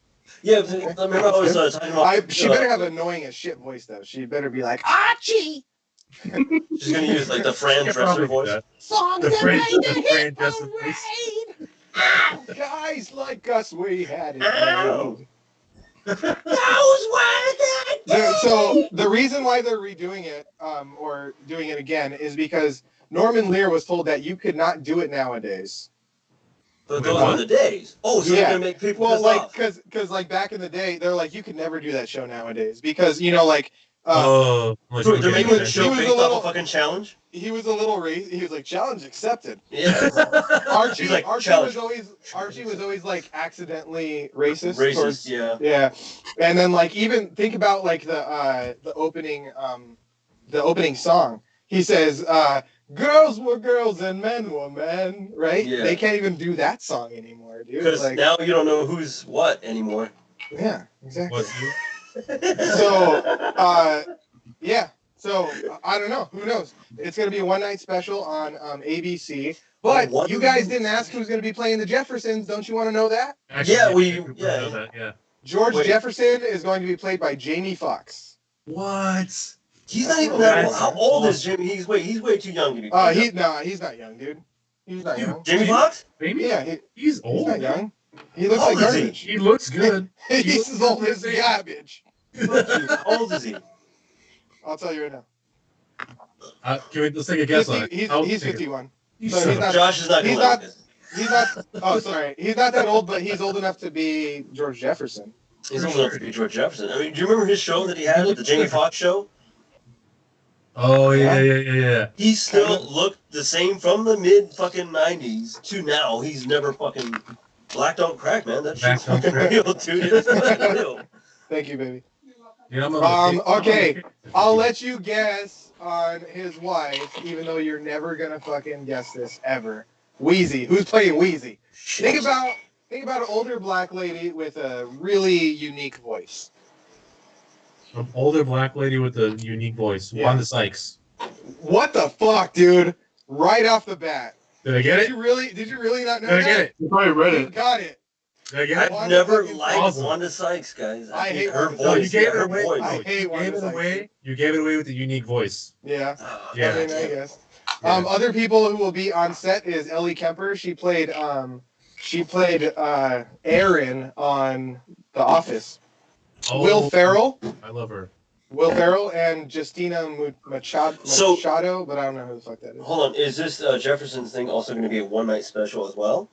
Yeah, Okay. I remember I was talking about. She better have an annoying as shit voice though. She better be like Archie. She's gonna use like the Fran Yeah, Dresser probably voice. that. Songs The that Fran- made the the Fran hit Dresser voice. parade. Ow, guys like us, we had it Ow. made. Those were the So the reason why they're redoing it, or doing it again, is because Norman Lear was told that you could not do it nowadays. But Wait, those what? were the days. Oh, so Yeah. they're gonna make people Well, pissed like, off. because like back in the day, they're like you could never do that show nowadays because like. Like So people they're getting making the he show was a based off little- a fucking challenge. He was a little he was like challenge accepted. Yeah. Archie, He's like, Archie challenge. was always like accidentally racist. Racist, towards, yeah. Yeah, and then like even think about like the opening song. He says, "Girls were girls and men were men." Right? Yeah. They can't even do that song anymore, dude. Because Like, now you don't know who's what anymore. yeah, exactly. What, you? So, yeah. So I don't know. Who knows? It's gonna be a one-night special on ABC. But One- you guys didn't ask who's gonna be playing the Jeffersons. Don't you want to know that? Actually, Yeah, we- I could yeah. know that, yeah. George Wait. Jefferson is going to be played by Jamie Foxx. What? He's not even that old. That's How old is awesome. Jimmy? He's way too young to be. He's not young, dude. He's not Dude, young. Jimmy Fox? Maybe? Yeah, He's he's old. not young. He looks How like old is he? garbage. He looks good. He's as old as garbage. Fuck you. How old is he? I'll tell you right now. Let's take a guess on it. He's 51. You So son he's of not- Josh is not gonna he's like not- this. He's not. Oh, sorry. He's not that old, but he's old enough to be George Jefferson. He's For old enough sure. to be George Jefferson. I mean, do you remember his show that he had, the Jamie Foxx show? Oh, yeah. He still looked the same from the mid fucking 90s to now. He's never fucking black don't crack, man. That Black shit's don't fucking crack. real, dude. It's fucking real. Thank you, baby. Yeah, I'm on the Okay. I'll let you guess on his wife, even though you're never gonna fucking guess this ever. Wheezy. Who's playing Wheezy? Think about an older black lady with a really unique voice. An older black lady with a unique voice. Yeah. Wanda Sykes. What the fuck, dude? Right off the bat. Did I get Did it? you really not know Did I that? get it? You probably read You it. got it. Did I get I've it? Wanda never fucking liked awesome. Wanda Sykes, guys. I hate her Wanda voice. No, you Sykes. gave her it away. voice. I No, hate you Wanda gave it Sykes. away. You gave it away with the unique voice. Yeah. Oh, Yeah. I mean, I damn. guess. Yeah. Other people who will be on set is Ellie Kemper. She played Erin on The Office. Oh, Will Ferrell I love her. and Justina Machado, So- but I don't know who the fuck that is. Hold on, is this Jefferson's thing also going to be a one-night special as well?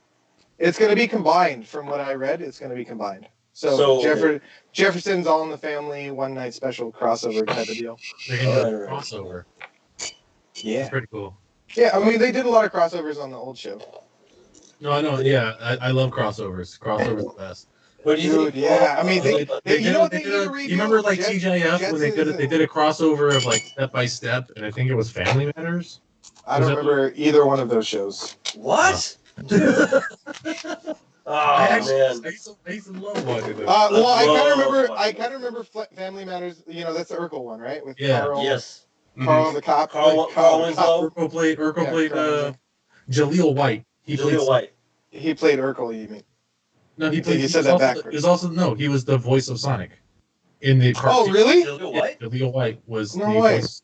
It's going to be combined. From what I read, it's going to be combined. So, So- Jefferson's All in the Family one night special crossover type of deal. They're gonna do a Right. crossover. Yeah. That's pretty cool. Yeah, I mean they did a lot of crossovers on the old show. No, I know. Yeah, I love crossovers. Crossovers are the best. What do you Dude, think? yeah. I mean, you know what they did need to a- redo? You remember like Jet- TJF when they did a crossover of like Step by Step, and I think it was Family Matters. I don't remember either one of those shows. What? Oh, I man. used to love watching those. Well, I kind love of remember. watching I kind of remember Family Matters. You know, that's the Urkel one, right? With Yeah. Carl, Yes. Carl the cop. Carl Winslow. Urkel played Yeah, Jaleel White. He played Jaleel White. He played Urkel. You mean? No, he You played. said that backwards. He was also no. He was the voice of Sonic in the Oh, cartoon. really? Jaleel Yeah, White? Jaleel White was No the way. voice.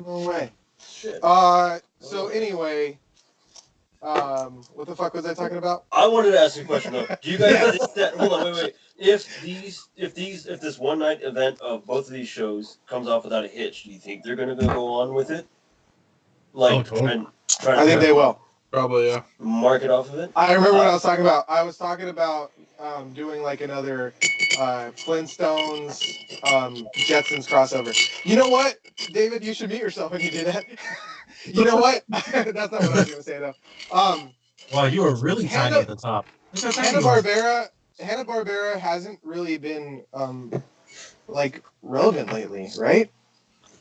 No way. Shit. So anyway, what the fuck was I talking about? I wanted to ask you a question though. Do you guys think that? Hold on, wait. If this one night event of both of these shows comes off without a hitch, do you think they're gonna go on with it? Like, Oh, totally. try I think they will. Probably, yeah. market off of it. I remember what I was talking about. I was talking about doing like another Flintstones Jetsons crossover. You know what, David? You should mute yourself when you do that. You know what? That's not what I was gonna say though. Wow, you were really tiny Hanna- at the top. Look how tiny you are. Hanna-Barbera hasn't really been like relevant lately, right?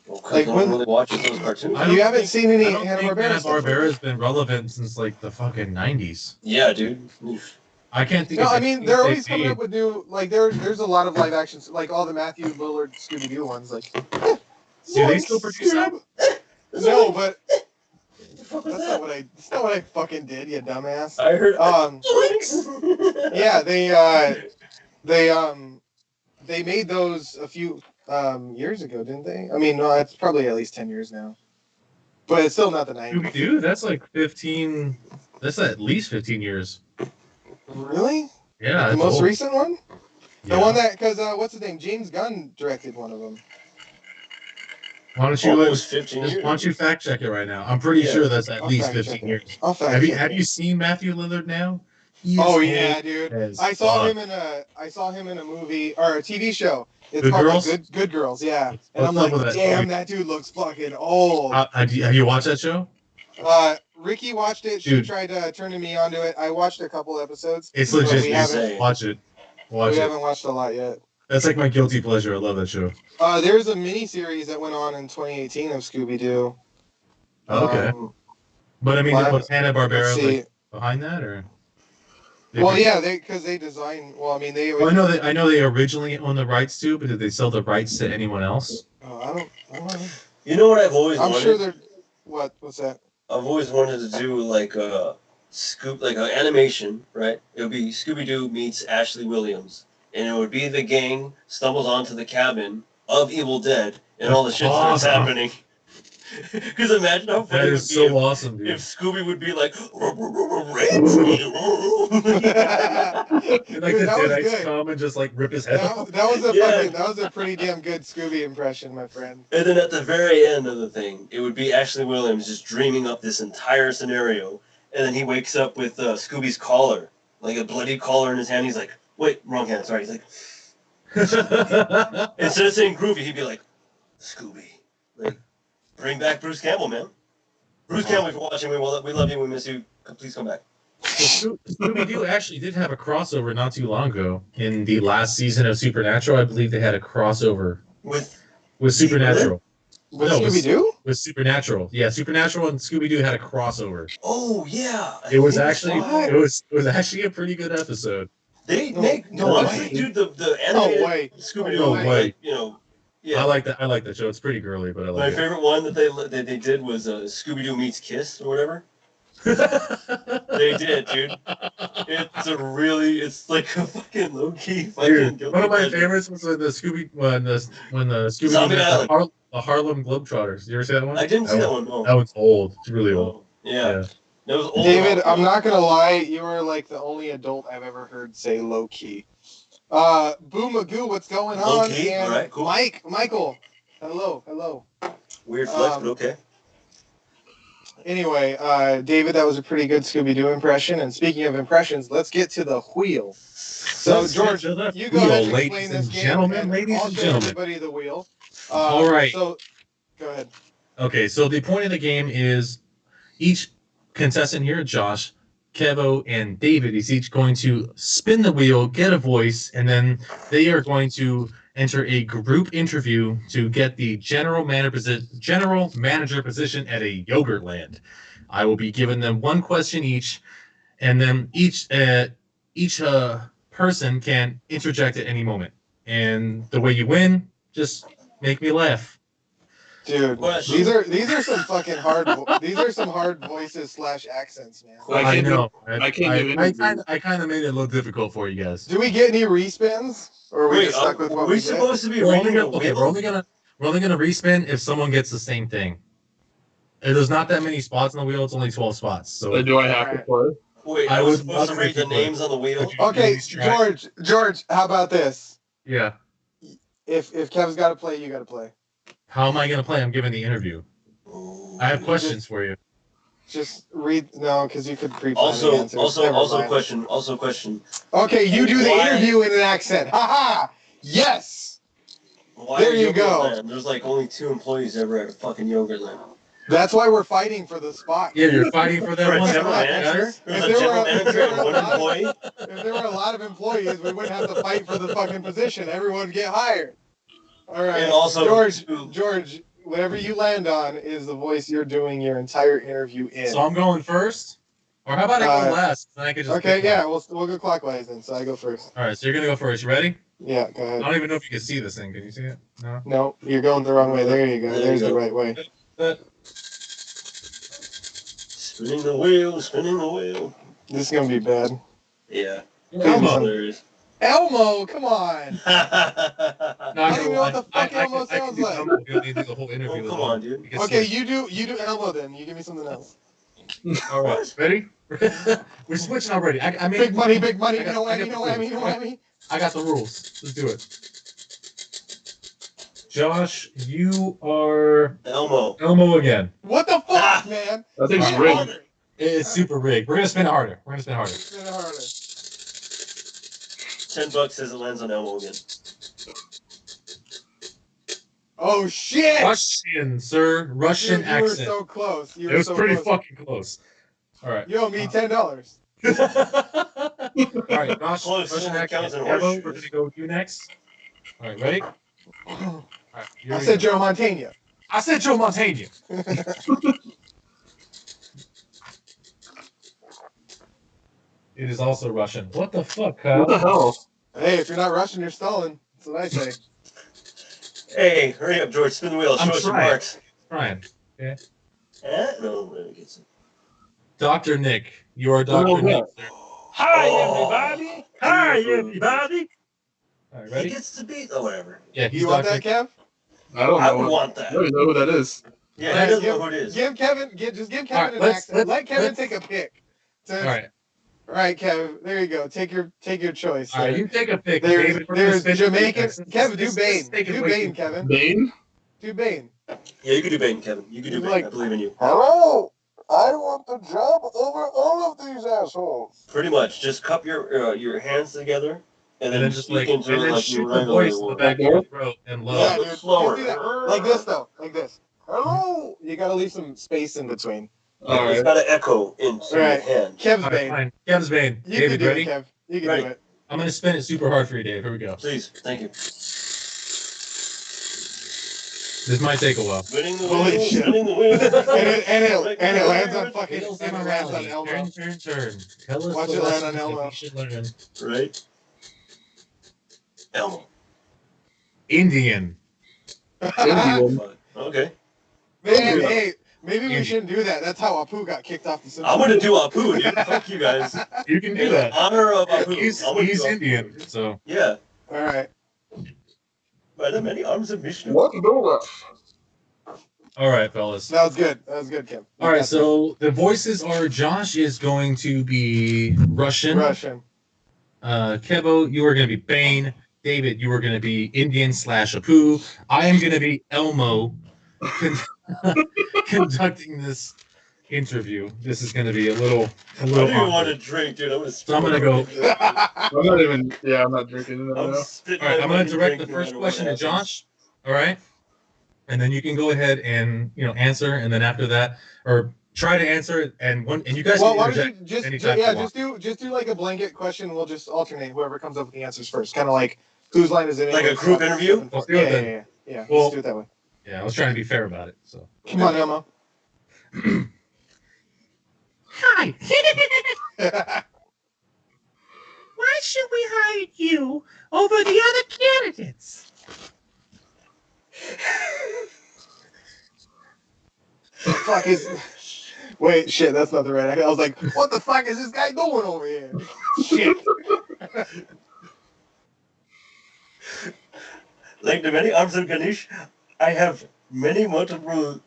Well, Like, no when- one really watches those cartoons. I don't You haven't think- seen any I don't think Hanna-Barbera stuff. Hanna-Barbera has been relevant since like the fucking 90s. Yeah, dude. Oof. I can't think No, of I mean anything they're they always coming made. up with new like there's a lot of live actions like all the Matthew Lillard Scooby Doo ones like Do they still produce that? No, but that's not what I fucking did, you dumbass. I heard. Yeah, they made those a few years ago, didn't they? I mean, no, it's probably at least 10 years now. But it's still not the 90s. Scooby-Doo? That's like 15. That's at least 15 years. Really? Yeah, The it's most old. recent one? Yeah. The one that, because what's his name? James Gunn directed one of them. Why don't you Almost 15 years. why don't you fact check it right now? I'm pretty Yeah. sure that's at I'll least fact check 15 it. years. I'll fact Have you check have it. you seen Matthew Lillard now? He is Oh old yeah, dude. as I saw fuck. him in a movie or a TV show. It's Good called Girls? like Good Girls, yeah. And What's I'm up like, with that? damn, that dude looks fucking old. Have you watched that show? Ricky watched it. She Dude. tried turning me onto it. I watched a couple episodes. It's but legit. we dude. haven't Watch it. Watch we it. haven't watched a lot yet. That's like my guilty pleasure. I love that show. There's a mini series that went on in 2018 of Scooby Doo. Okay. But I mean, Well, was Hanna-Barbera let's see. like behind that, or? Well, yeah, because they design. Well, I mean, they. Well, I know they originally owned the rights to, but did they sell the rights to anyone else? Oh, I don't know. You know what I've always I'm wanted? sure they're. What's that? I've always wanted to do like an animation, right? It would be Scooby-Doo meets Ashley Williams, and it would be the gang stumbles onto the cabin of Evil Dead, and all the shit starts Awesome. happening. Because imagine how funny That it is would be so awesome, dude. if Scooby would be like, Like Dude, the that was Deadites good. come and just like rip his head off. That was a Yeah. that was a pretty damn good Scooby impression, my friend. And then at the very end of the thing, it would be Ashley Williams just dreaming up this entire scenario, and then he wakes up with Scooby's collar, like a bloody collar in his hand. He's like, wait, wrong hand, sorry. He's like, instead of saying Groovy, he'd be like, Scooby. Like, bring back Bruce Campbell, man. Bruce Campbell, if you're watching, we love you, we miss you. Please come back. Scooby-Doo actually did have a crossover not too long ago. In the last season of Supernatural, I believe they had a crossover With Supernatural. With No, Scooby Doo? With Supernatural. Yeah, Supernatural and Scooby-Doo had a crossover. oh yeah, It was actually What? it was actually a pretty good episode. they No, make no once way. they do the No animated way. Scooby-Doo, No like, way. Yeah. I like that show. It's pretty girly, but I My like favorite one that they did was Scooby-Doo meets Kiss or whatever. it. They did, dude. It's like a fucking low-key fucking Dude, guilty one of my pleasure. favorites was when the Scooby Zombie Island. the Harlem Globetrotters. You ever see that one? I didn't see that one, no. That one's old. It's really old. Yeah. That was old. David, I'm not gonna lie, you are like the only adult I've ever heard say low key. Boo Magoo, what's going on? Low-key? And Alright, cool. Michael. Hello. Weird flex, but okay. Anyway, David, that was a pretty good Scooby-Doo impression. And speaking of impressions, let's get to the wheel. So, Let's George, get to the you go wheel, ahead and ladies explain and this game. gentlemen, ladies I'll and show gentlemen. everybody the wheel. All right. So, go ahead. Okay, so the point of the game is each contestant here, Josh, Kev-O, and David, is each going to spin the wheel, get a voice, and then they are going to enter a group interview to get the general manager position at a Yogurtland. I will be giving them one question each, and then each person can interject at any moment. And the way you win, just make me laugh. Dude, Question. these are some fucking hard these are some hard voices / accents, man. I know. I can't do interviews. I kind of made it a little difficult for you guys. Do we get any respins? Or are we Wait, just stuck with are what we we get? supposed to be We're reading only the gonna, wheel? we're only gonna respin if someone gets the same thing. There's not that many spots on the wheel. It's only 12 spots. So Do I have to play? Wait, I I was would supposed to love read if the you names on the wheel? Okay, Please try. George, how about this? yeah. If Kev's got to play, you got to play. How am I gonna play? I'm giving the interview. I have questions for you. Just read because you could pre-plan the Also, answers. Never mind. question. Okay, you do the Why- interview in an accent. Haha! Yes. Why There at you go. Yogurtland? There's like only 2 employees ever at a fucking Yogurtland. That's why we're fighting for the spot. Yeah, you're fighting for For that a one general spot, manager? guys. There's If a there general were a- manager and one if there were a employee? If there were a lot of employees, we wouldn't have to fight for the fucking position. Everyone would get hired. All right, And also, George, whatever you land on is the voice you're doing your entire interview in. So I'm going first. Or how about I go last? Then I could just Okay, yeah, we'll go clockwise then. So I go first. All right, so you're gonna go first. You ready? Yeah, go I ahead. don't even know if you can see this thing. Can you see it? No. No, you're going the wrong way. There you go. There you There's go. the right way. Spinning the wheel, spinning the wheel. This is gonna be bad. Yeah. Elmo. Hilarious. Elmo, come on. No, I don't even know what the fuck Elmo I can sounds do like. Elmo. You don't need to do the whole interview. Oh, with come Elmo. on, dude. You can Okay, see you do Elmo then. You give me something else. it. All right, ready? We're switching already. I mean, Big money, big money. I got- No I whammy, got no the whammy, no rules. whammy. I got the rules. Let's do it. Josh, you are Elmo. Elmo again. What the fuck, man? That thing's Spin it rigged. harder. It's super rigged. We're gonna spin it harder. Spin it harder. $10 as it lands on Elmo again. Oh shit! Russian, sir. Russian Dude, you were accent. so close. You It were was so pretty close. fucking close. All right. You owe me $10. All right, Josh. Close. Russian Only accent. counts in Kevo, horseshoes. we're gonna go with you next. All right, ready? All right, here I we said go. Joe Montana. I said Joe Montana. It is also Russian. What the fuck, Kyle? What the hell? Hey, if you're not Russian, you're stalling. That's what I say. Hey, hurry up, George. Spin the wheel. I'm Show us your trying. marks. Ryan. No, let me get some. Dr. Nick. You are Dr. Oh, Nick, sir. Hi, everybody. Hi, everybody. All right, He ready? gets to beat. Oh, whatever. Yeah, he's You want Dr. that, Kev? I don't I know. would want I that. don't even know who that is. Yeah, Alright, he doesn't give- know who it is. Just give Kevin All right, an let's- accent. Let Kevin let's- take a pick. All right. All right, Kev. There you go. Take your choice. All right, you take a pick. There's David. We're gonna there's spin Jamaican. accents. Kevin, do This is Bane. taking Do way Bane, too- Kevin. Bane? Do Bane. Yeah, you can do Bane, Kevin. You can do He's Bane. like- I believe in you. Hello. I want the job over all of these assholes. Pretty much. Just cup your hands together and then just speak like, into and it then like shoot you the voice in the would. back of your throat and low. Yeah, but dude. slower. Just do that. Like this though. Like this. Hello. You gotta leave some space in between. It's Alright. got to echo into Right. your hand. Kev's All right, Bane. fine. Kev's Bane. You David, can do ready? it, Kev. You can Ready. do it. I'm gonna spin it super hard for you, Dave. Here we go. Please. Thank you. This might take a while. Spinning the Holy wheel. shit. Spinning the wheel. And it lands on fucking. Wheels And on it a lands on rally. Elmo. Turn. Tell us Watch the it land on lessons that Elmo. we should learn. Right. Elmo. Indian. Indian. Okay. Man, Yeah. hey, maybe we Indian. shouldn't do that. That's how Apu got kicked off the Simpsons. I'm gonna do Apu, dude. Fuck you guys. You can do In that. honor of Apu. He's I'm gonna do Apu. Indian, so Yeah. All right. By the many arms of Vishnu. What the door? all right, fellas. That was good. That was good, Kim. All right, so the voices are Josh is going to be Russian. Russian. Kevo, you are going to be Bane. David, you are going to be Indian / Apu. I am going to be Elmo conducting this interview. This is going to be a little I don't even want awkward. to drink, dude. I'm gonna So I'm going to go. I'm not even. Yeah, I'm not drinking it I'm now. spitting All right, my I'm going to fucking direct drink the no first matter question to what happens. Josh. All right, and then you can go ahead and answer, and then after that, or try to answer, and you guys Well, can why interject. don't you anytime you want. just do like a blanket question. We'll just alternate whoever comes up with the answers first. Kind of like whose line is it? Like a anyway? group interview? Let's do it Yeah, then. yeah. Well- Let's do it that way. Yeah, I was trying to be fair about it. So. Come on, Elmo. Hi. Why should we hire you over the other candidates? The fuck is? Wait, shit, that's not the right. I was like, what the fuck is this guy doing over here? Shit. Like the many arms of Ganesh, I have many multiple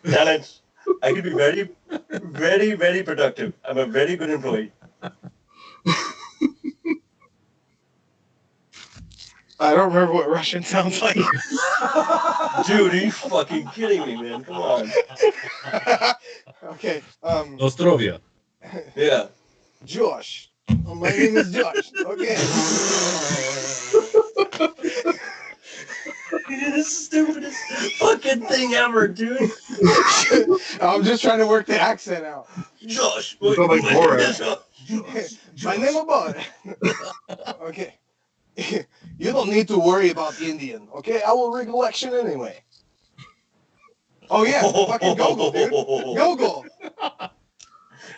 talents. I can be very, very, very productive. I'm a very good employee. I don't remember what Russian sounds like. Dude, are you fucking kidding me, man? Come on. Okay. Nostrovia. Yeah. Josh. My name is Josh. Okay. Dude, this is the stupidest fucking thing ever, dude. I'm just trying to work the accent out. Josh. You sound like Borat. My name is Bud. Okay. You don't need to worry about Indian, okay? I will rig election anyway. Oh yeah, fucking Google, dude. Google.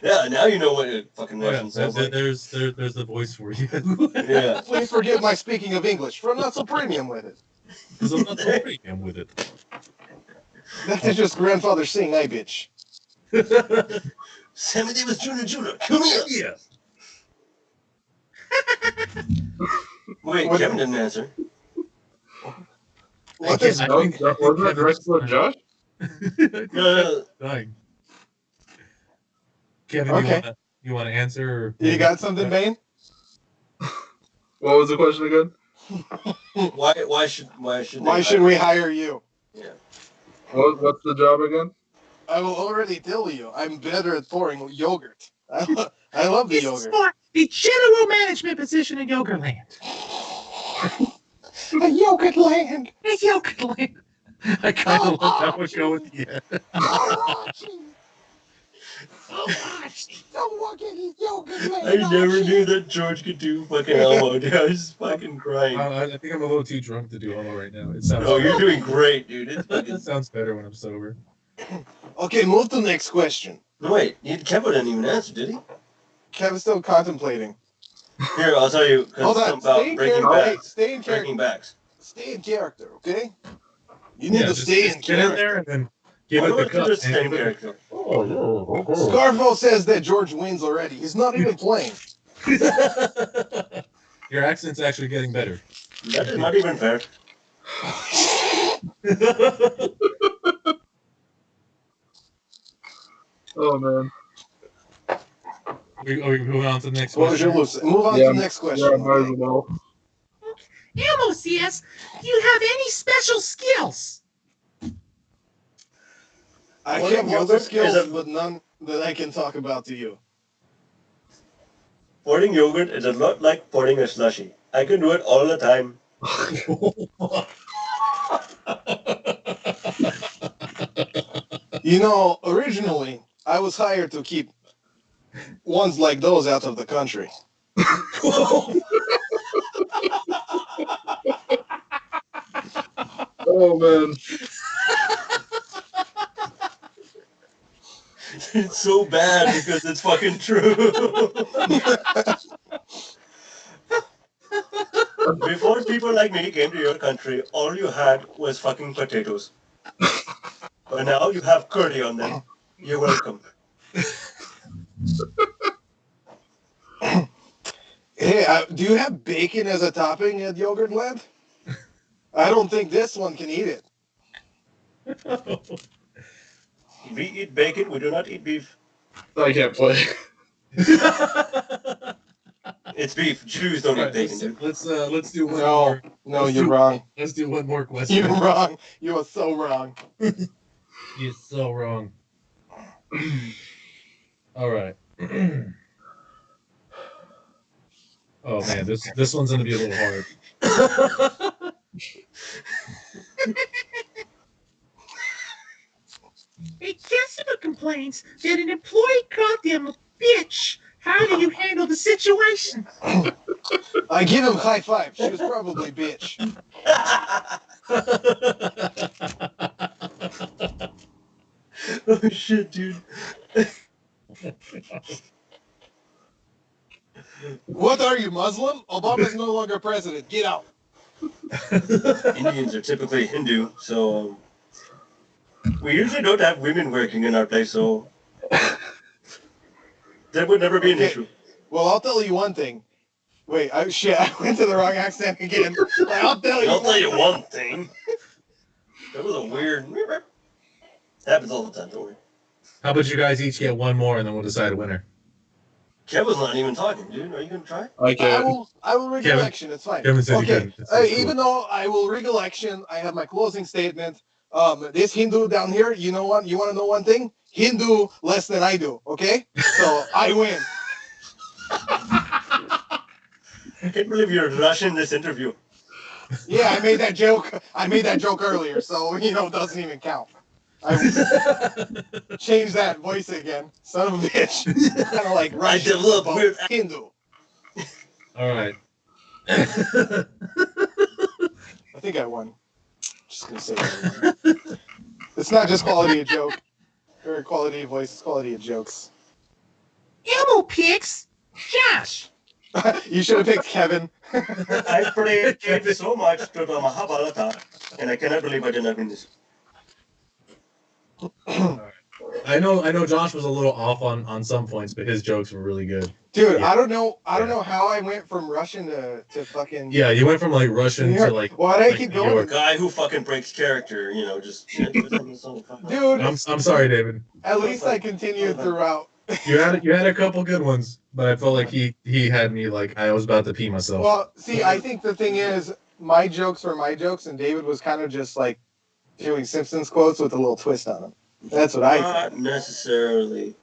Yeah, now you know what a fucking Yeah, Russian sounds like. there's the voice for you. Yeah. Please forgive my speaking of English, for I'm not so premium with it. Because I'm not so premium with it. That is just grandfather saying, "I bitch." Sammy Davis Jr. Come here. Yeah. Wait, What- Kevin didn't answer. What I is? can't- Wasn't that directed to Josh? No. Dying. Kevin, Okay. you want to answer? Or You got something, Bane? What was the question again? Why should Why should we hire you? Yeah. What's the job again? I will already tell you. I'm better at pouring yogurt. I love the This is yogurt. for the general management position in Yogurtland. A yogurt land. It's Yogurtland. I kind of love that one go with the end. Someone get his yogurt land. I never knew that George could do fucking Elmo, dude. I was fucking crying. I think I'm a little too drunk to do Elmo right now. It sounds. No, you're doing great, dude. It's fucking... It sounds better when I'm sober. Okay, move to the next question. No, wait. Kevin didn't even answer, did he? Kevin's still contemplating. Here, I'll tell you. 'cause Hold it's on. about Stay in breaking character. back. Hey, stay in character. Breaking backs. Stay in character, okay? You need to just stay in get character. in there and then give Why it the don't you cup. just and stay in give it character? Scarfo says that George wins already. He's not even playing. the- Your accent's actually getting better. That is not even fair. Oh man. Are we moving on to the next What was your question? loose? Move on to the next question. Yeah, might as well. Elmo says, do you have any special skills? I Well, have lots yogurt of skills, is a- but none that I can talk about to you. Pouring yogurt is a lot like pouring a slushie. I can do it all the time. You know, originally, I was hired to keep ones like those out of the country. Oh man. It's so bad because it's fucking true. Before people like me came to your country, all you had was fucking potatoes. But now you have curry on them. You're welcome. Hey, do you have bacon as a topping at Yogurt Land? I don't think this one can eat it. We eat bacon, we do not eat beef. I can't play. It's beef. Jews don't eat Alright, bacon, dude. let's do one No, more. no, Let's you're do- wrong. Let's do one more question. You're wrong. You are so wrong. You're so wrong. All right. Oh man, this one's gonna be a little hard. A customer complains that an employee called them a bitch. How do you handle the situation? I give him high five. She was probably bitch. Oh shit, dude. What are you, Muslim? Obama's no longer president. Get out. Indians are typically Hindu, so we usually don't have women working in our place, so that would never be an Okay. issue. Well, I'll tell you one thing. Wait, I went to the wrong accent again. I'll tell you. I'll tell you one thing. That was a weird. Happens all the time, don't worry. How about you guys each get one more and then we'll decide a winner? Kevin's not even talking, dude. Are you gonna try? I can't. I will rig Kevin- election. It's fine. Kevin said he Okay. couldn't. It's cool. Even though I will rig election, I have my closing statement. This Hindu down here, you know what? You want to know one thing? Hindu less than I do. Okay, so I win. I can't believe you're rushing this interview. Yeah, I made that joke. I made that joke earlier, so it doesn't even count. I changed that voice again. Son of a bitch. Kind of like Russian. developed but weird- Hindu. All right. I think I won. Just gonna say I won. It's not just quality of joke or quality of voice, it's quality of jokes. Ammo picks? Josh! You should have picked Kevin. I prayed so much to the Mahabharata, and I cannot believe I did not win this. I know Josh was a little off on some points, but his jokes were really good. Dude, Yeah. I don't know how I went from Russian to fucking. Yeah, you went from like Russian to like. Why did I like keep New going? York. Guy who fucking breaks character, you know, just. Dude, I'm sorry, David. at least I continued throughout. You had a couple good ones, but I felt like he had me like I was about to pee myself. Well, see, I think the thing is, my jokes were my jokes, and David was kind of just like doing Simpsons quotes with a little twist on them. That's what I think. Not necessarily.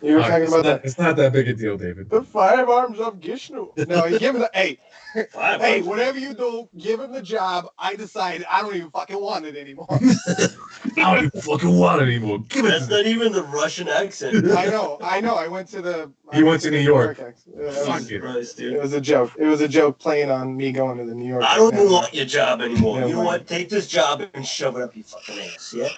You were talking about that. It's not that big a deal, David. The 5 arms of Gishnu. No, you give him the hey, Five hey, arms. whatever you do, give him the job. I decided I don't even fucking want it anymore. I don't even fucking want it anymore. Give it That's to me. not even the Russian accent. I know. I went to the. You went to New York. It Fuck it. Christ, it dude. was a joke. It was a joke playing on me going to the New York. I don't even want your job anymore. Yeah, You know man. what? Take this job and shove it up your fucking ass, yeah?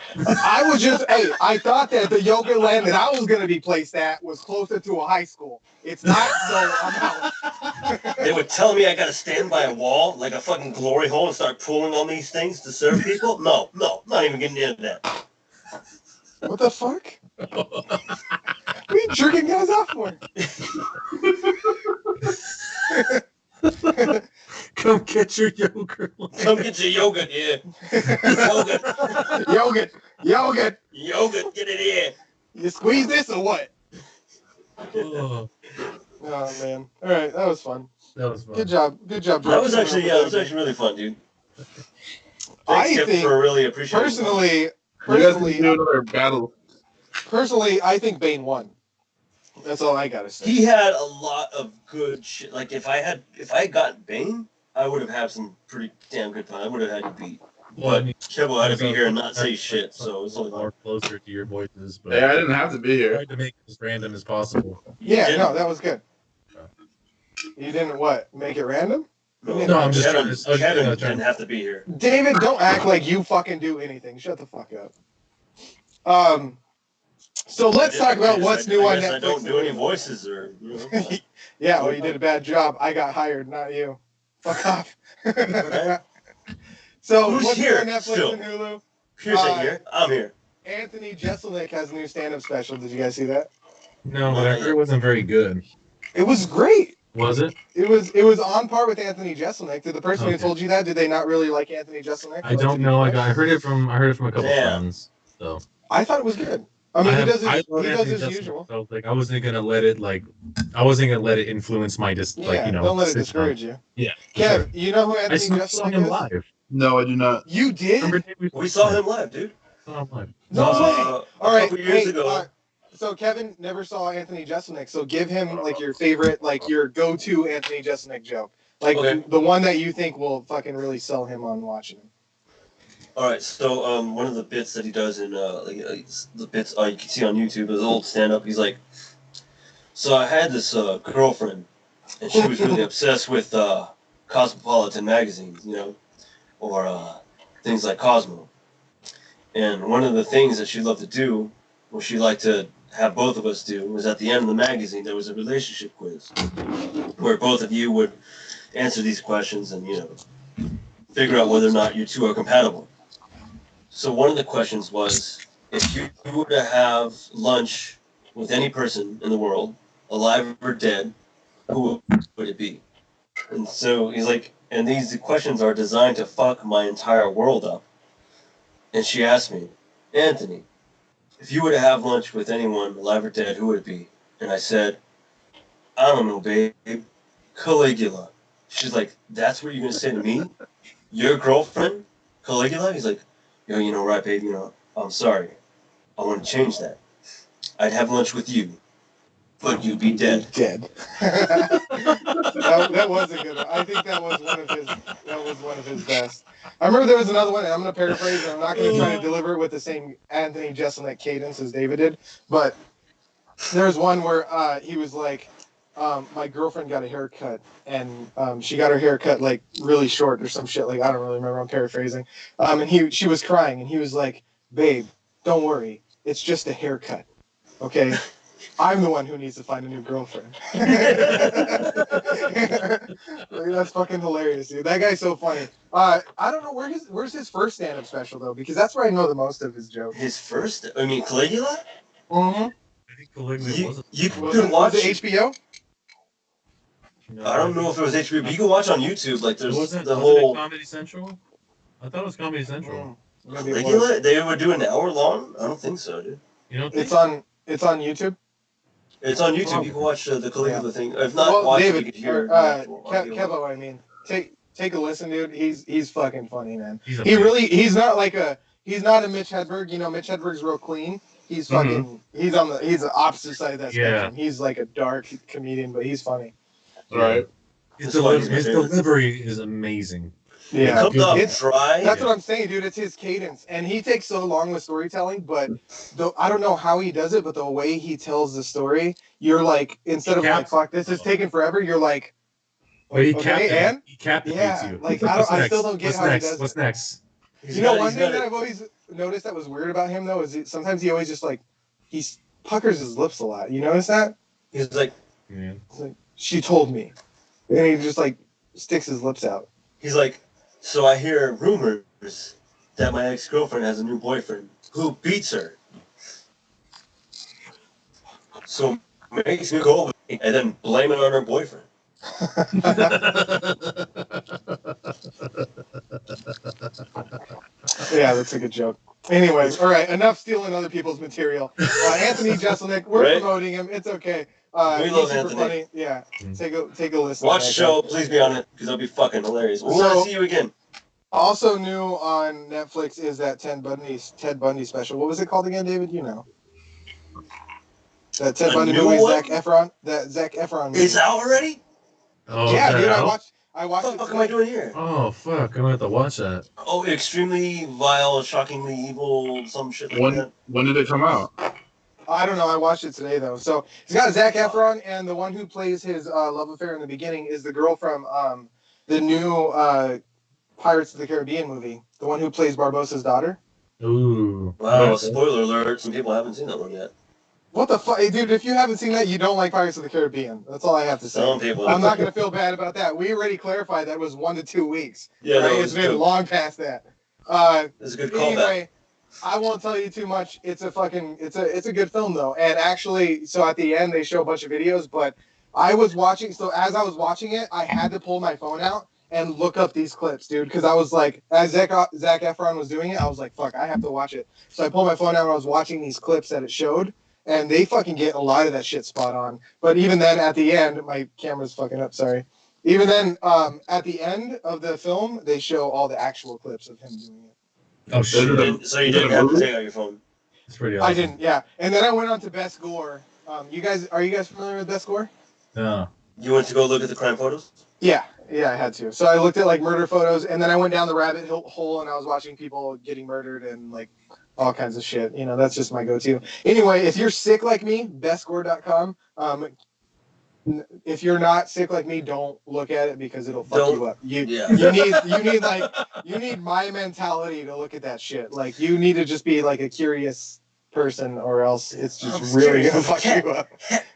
I was just, hey, I thought that the yoga land that I was going to be placed at was closer to a high school. It's not, so I'm out. They would tell me I gotta stand by a wall like a fucking glory hole and start pulling on these things to serve people? No, not even getting into that. What the fuck? What are you jerking guys off for? Come get your yogurt. Come get your yogurt here. Yogurt. Yogurt. Yogurt, get it here. You squeeze this or what? Oh, Oh, man. All right, that was fun. that was fun. Good job. Good job. That was actually really fun, dude. I Thanks, Kip, think, for really appreciating it. You guys can do another battle. Personally, I think Bane won. That's all I gotta say. He had a lot of good shit. Like if I had got Bane, I would have had some pretty damn good fun. I would have had you beat. Well, I But mean, Kev-O had to be here and not say shit, so it's only more fun. closer to your voices, but Yeah, I didn't have to be I here. tried to make it as random as possible. Yeah, no, that was good. You didn't what? Make it random? No, I'm just Kevin, trying to- Kevin I'm trying didn't to- have to be here. David, don't act like you fucking do anything. Shut the fuck up. So let's talk about what's new on I Netflix. I don't do any voices or, you know. Yeah, well, you did a bad job. I got hired, not you. Fuck off. So Who's what's new here on Netflix still? and Hulu? Pierce ain't here. I'm here. Anthony Jeselnik has a new stand-up special. Did you guys see that? No, but I heard it wasn't very good. It was great. Was it? It was on par with Anthony Jeselnik. Did the person who Okay. told you that, did they not really like Anthony Jeselnik? I don't know. I heard it from a couple Damn. friends. So I thought it was good. I mean, he does his usual. So, like, I wasn't gonna let it influence my Yeah, don't let it discourage you. Yeah. Kev, you know who I Anthony saw Jeselnik him is? live. No, I do not. You did? Remember, We saw him live, dude. Saw him live. No way. A All right. couple years Hey, ago. so Kevin never saw Anthony Jeselnik. So give him like your favorite, like your go-to Anthony Jeselnik joke, like Okay. the one that you think will fucking really sell him on watching him. All right, so one of the bits that he does in the bits you can see on YouTube, his old stand-up. He's like, so I had this girlfriend, and she was really obsessed with Cosmopolitan magazines, you know, or things like Cosmo. And one of the things that she loved to do, what she liked to have both of us do, was at the end of the magazine there was a relationship quiz, where both of you would answer these questions and figure out whether or not you two are compatible. So one of the questions was, if you were to have lunch with any person in the world, alive or dead, who would it be? And so he's like, and these questions are designed to fuck my entire world up. And she asked me, Anthony, if you were to have lunch with anyone, alive or dead, who would it be? And I said, I don't know, babe, Caligula. She's like, that's what you're going to say to me? Your girlfriend, Caligula? He's like, yo, you know, right, babe, I'm sorry. I want to change that. I'd have lunch with you, but you'd be dead. Dead. that was a good one. I think that was one of his best. I remember there was another one, and I'm going to paraphrase, and I'm not going to try to deliver it with the same Anthony Jeselnik cadence as David did, but there was one where he was like, my girlfriend got a haircut, and she got her haircut like really short or some shit. Like, I don't really remember. I'm paraphrasing. And she was crying, and he was like, "Babe, don't worry. It's just a haircut, okay?" I'm the one who needs to find a new girlfriend. Like, that's fucking hilarious, dude. That guy's so funny. I don't know where's his first stand-up special though, because that's where I know the most of his jokes. His first, I mean, Caligula. Mm-hmm. I think Caligula was. You Was can watch it HBO? No, I don't know if it was HBO, but you can watch on YouTube. Like, there's wasn't the it whole Comedy Central? I thought it was Comedy Central. Maybe it was. Caligula. They would do an hour long. I don't think so, dude. You don't think? It's on YouTube. It's on YouTube. You can watch the Caligula thing. If not, Well, watch David, it. You can hear or, the actual audio. Kev-O, I mean, take a listen, dude. He's fucking funny, man. He's a He's not a Mitch Hedberg. You know, Mitch Hedberg's real clean. He's fucking he's the opposite side of that spectrum. He's like a dark comedian, but he's funny. Right. His That's his delivery is amazing. It Yeah, comes off dry. that's what I'm saying, dude. It's his cadence, and he takes so long with storytelling. But I don't know how he does it, but the way he tells the story, you're like, instead of like, fuck, this is taking forever. You're like, Wait, he okay, captivates yeah, you. like I still don't get how he does What's it. next? You know, one thing that I've always noticed that was weird about him though is sometimes he always just like he puckers his lips a lot. You notice that? He's like, Yeah. It's like, she told me, and he just like sticks his lips out. he's like, so I hear rumors that my ex-girlfriend has a new boyfriend who beats her. So makes me go over and then blame it on her boyfriend. Yeah, that's a good joke. Anyways, all right, enough stealing other people's material. Anthony Jeselnik, we're Right? promoting him. It's okay. We He's love super Anthony. funny. Yeah, take a listen. Watch to the that show. guy. Please be on it because it'll be fucking hilarious. We So- want to see you again. Also new on Netflix is that Ted Bundy special. What was it called again, David? You know. That Ted A Bundy new movie, one? Zac Efron movie. It's out already? Oh, Yeah, is that dude, I out? watched What the it fuck am I today. doing here? Oh fuck! I'm gonna have to watch that. Oh, extremely vile, shockingly evil, some shit like that. When did it come out? I don't know. I watched it today though. So it's got Zac Efron, and the one who plays his love affair in the beginning is the girl from the new Pirates of the Caribbean movie. The one who plays Barbossa's daughter. Ooh. Wow, spoiler alert. Some people haven't seen that one yet. What the fuck, dude? If you haven't seen that, you don't like Pirates of the Caribbean. That's all I have to say. Some people. I'm not gonna feel bad about that. We already clarified that it was 1 to 2 weeks. Yeah, right? no, It's been long past that. It's a good callback. Anyway, I won't tell you too much. It's a good film though. And actually, so at the end they show a bunch of videos, but I was watching. So as I was watching it, I had to pull my phone out and look up these clips, dude, because I was like, as Zac Efron was doing it, I was like, fuck, I have to watch it. So I pulled my phone out and I was watching these clips that it showed, and they fucking get a lot of that shit spot on. But even then, at the end, my camera's fucking up. Sorry. Even then, at the end of the film, they show all the actual clips of him doing it. Oh shit! So you didn't have to take out your phone. It's pretty awesome. I didn't, yeah. And then I went on to Best Gore. Are you guys familiar with Best Gore? No. You went to go look at the crime photos? Yeah, I had to. So I looked at like murder photos, and then I went down the rabbit hole, and I was watching people getting murdered and like all kinds of shit. You know, that's just my go-to. Anyway, if you're sick like me, bestgore.com. If you're not sick like me, don't look at it because it'll fuck you up. You need my mentality to look at that shit. Like you need to just be like a curious person, or else it's just really gonna fuck you up.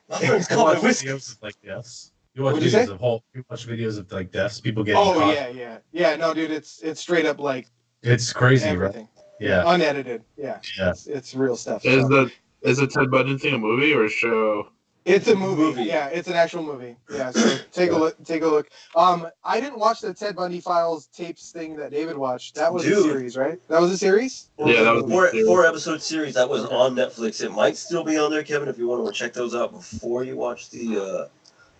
My friend's You called watch my whiskey. videos of like deaths. You watch What'd you videos say? of you watch videos of like deaths. People getting Oh caught. yeah. No, dude, it's straight up like It's crazy, everything. right? Yeah. Unedited. Yeah. Yeah. It's real stuff. Is So. the Ted Bundy thing a movie or a show? It's a movie. Movie. Yeah, it's an actual movie. Yeah, so take a look. I didn't watch the Ted Bundy Files tapes thing that David watched. That was a Dude. series, right? That was a series? Yeah, that was a movie. Four episode series that was on Netflix. It might still be on there, Kevin, if you want to check those out before you watch the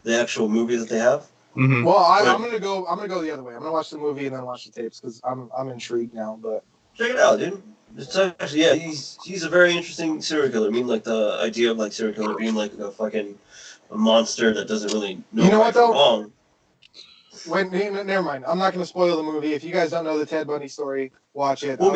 actual movie that they have. Mm-hmm. Well, I'm gonna go the other way. I'm gonna watch the movie and then watch the tapes because I'm intrigued now. But Check it out, dude. It's actually, yeah, he's a very interesting serial killer. I mean, like the idea of like serial killer being like a monster that doesn't really know You know right what, though? from wrong. wait, never mind. I'm not gonna spoil the movie. If you guys don't know the Ted Bundy story, watch it. Well,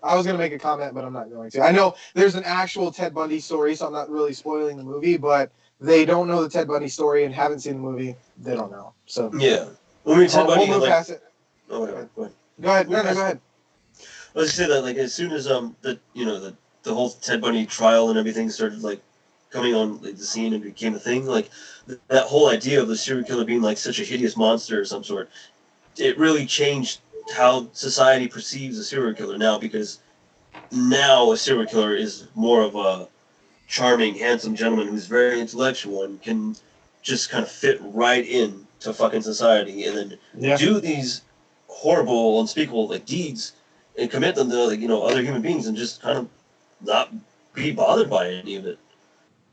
I was gonna make a comment, but I'm not going to. I know there's an actual Ted Bundy story, so I'm not really spoiling the movie. But they don't know the Ted Bundy story and haven't seen the movie. They don't know. So Yeah. Well, I mean, Ted Bundy we'll had, move like, past it. oh, whatever. Go ahead. Go ahead. No, go ahead. I was just saying that, like, as soon as the whole Ted Bundy trial and everything started like coming on like, the scene and became a thing, like that whole idea of the serial killer being like such a hideous monster of some sort, it really changed how society perceives a serial killer now, because now a serial killer is more of a charming, handsome gentleman who's very intellectual and can just kind of fit right in to fucking society and then do these horrible, unspeakable like deeds and commit them to like, other human beings and just kind of not be bothered by any of it.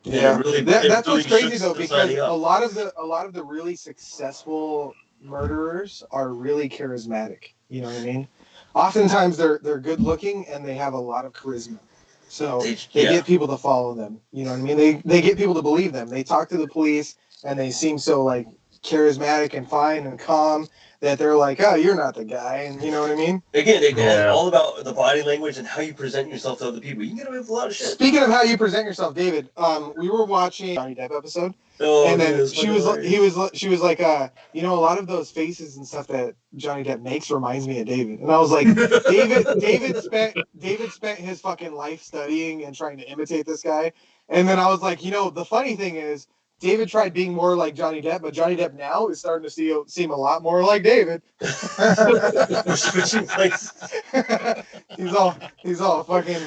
Yeah, that's really what's crazy shoots though, because society up. a lot of the really successful murderers are really charismatic. You know what I mean? Oftentimes they're good looking and they have a lot of charisma, so they get people to follow them. You know what I mean? They get people to believe them. They talk to the police and they seem so like charismatic and fine and calm that they're like, oh, you're not the guy, and you know what I mean? Again, it's all about the body language and how you present yourself to other people. You can get away with a lot of shit. Speaking of how you present yourself, David, we were watching Johnny Depp episode, and then she was like, a lot of those faces and stuff that Johnny Depp makes reminds me of David, and I was like, David spent his fucking life studying and trying to imitate this guy, and then I was like, the funny thing is, David tried being more like Johnny Depp, but Johnny Depp now is starting to seem a lot more like David. We're switching places. he's all fucking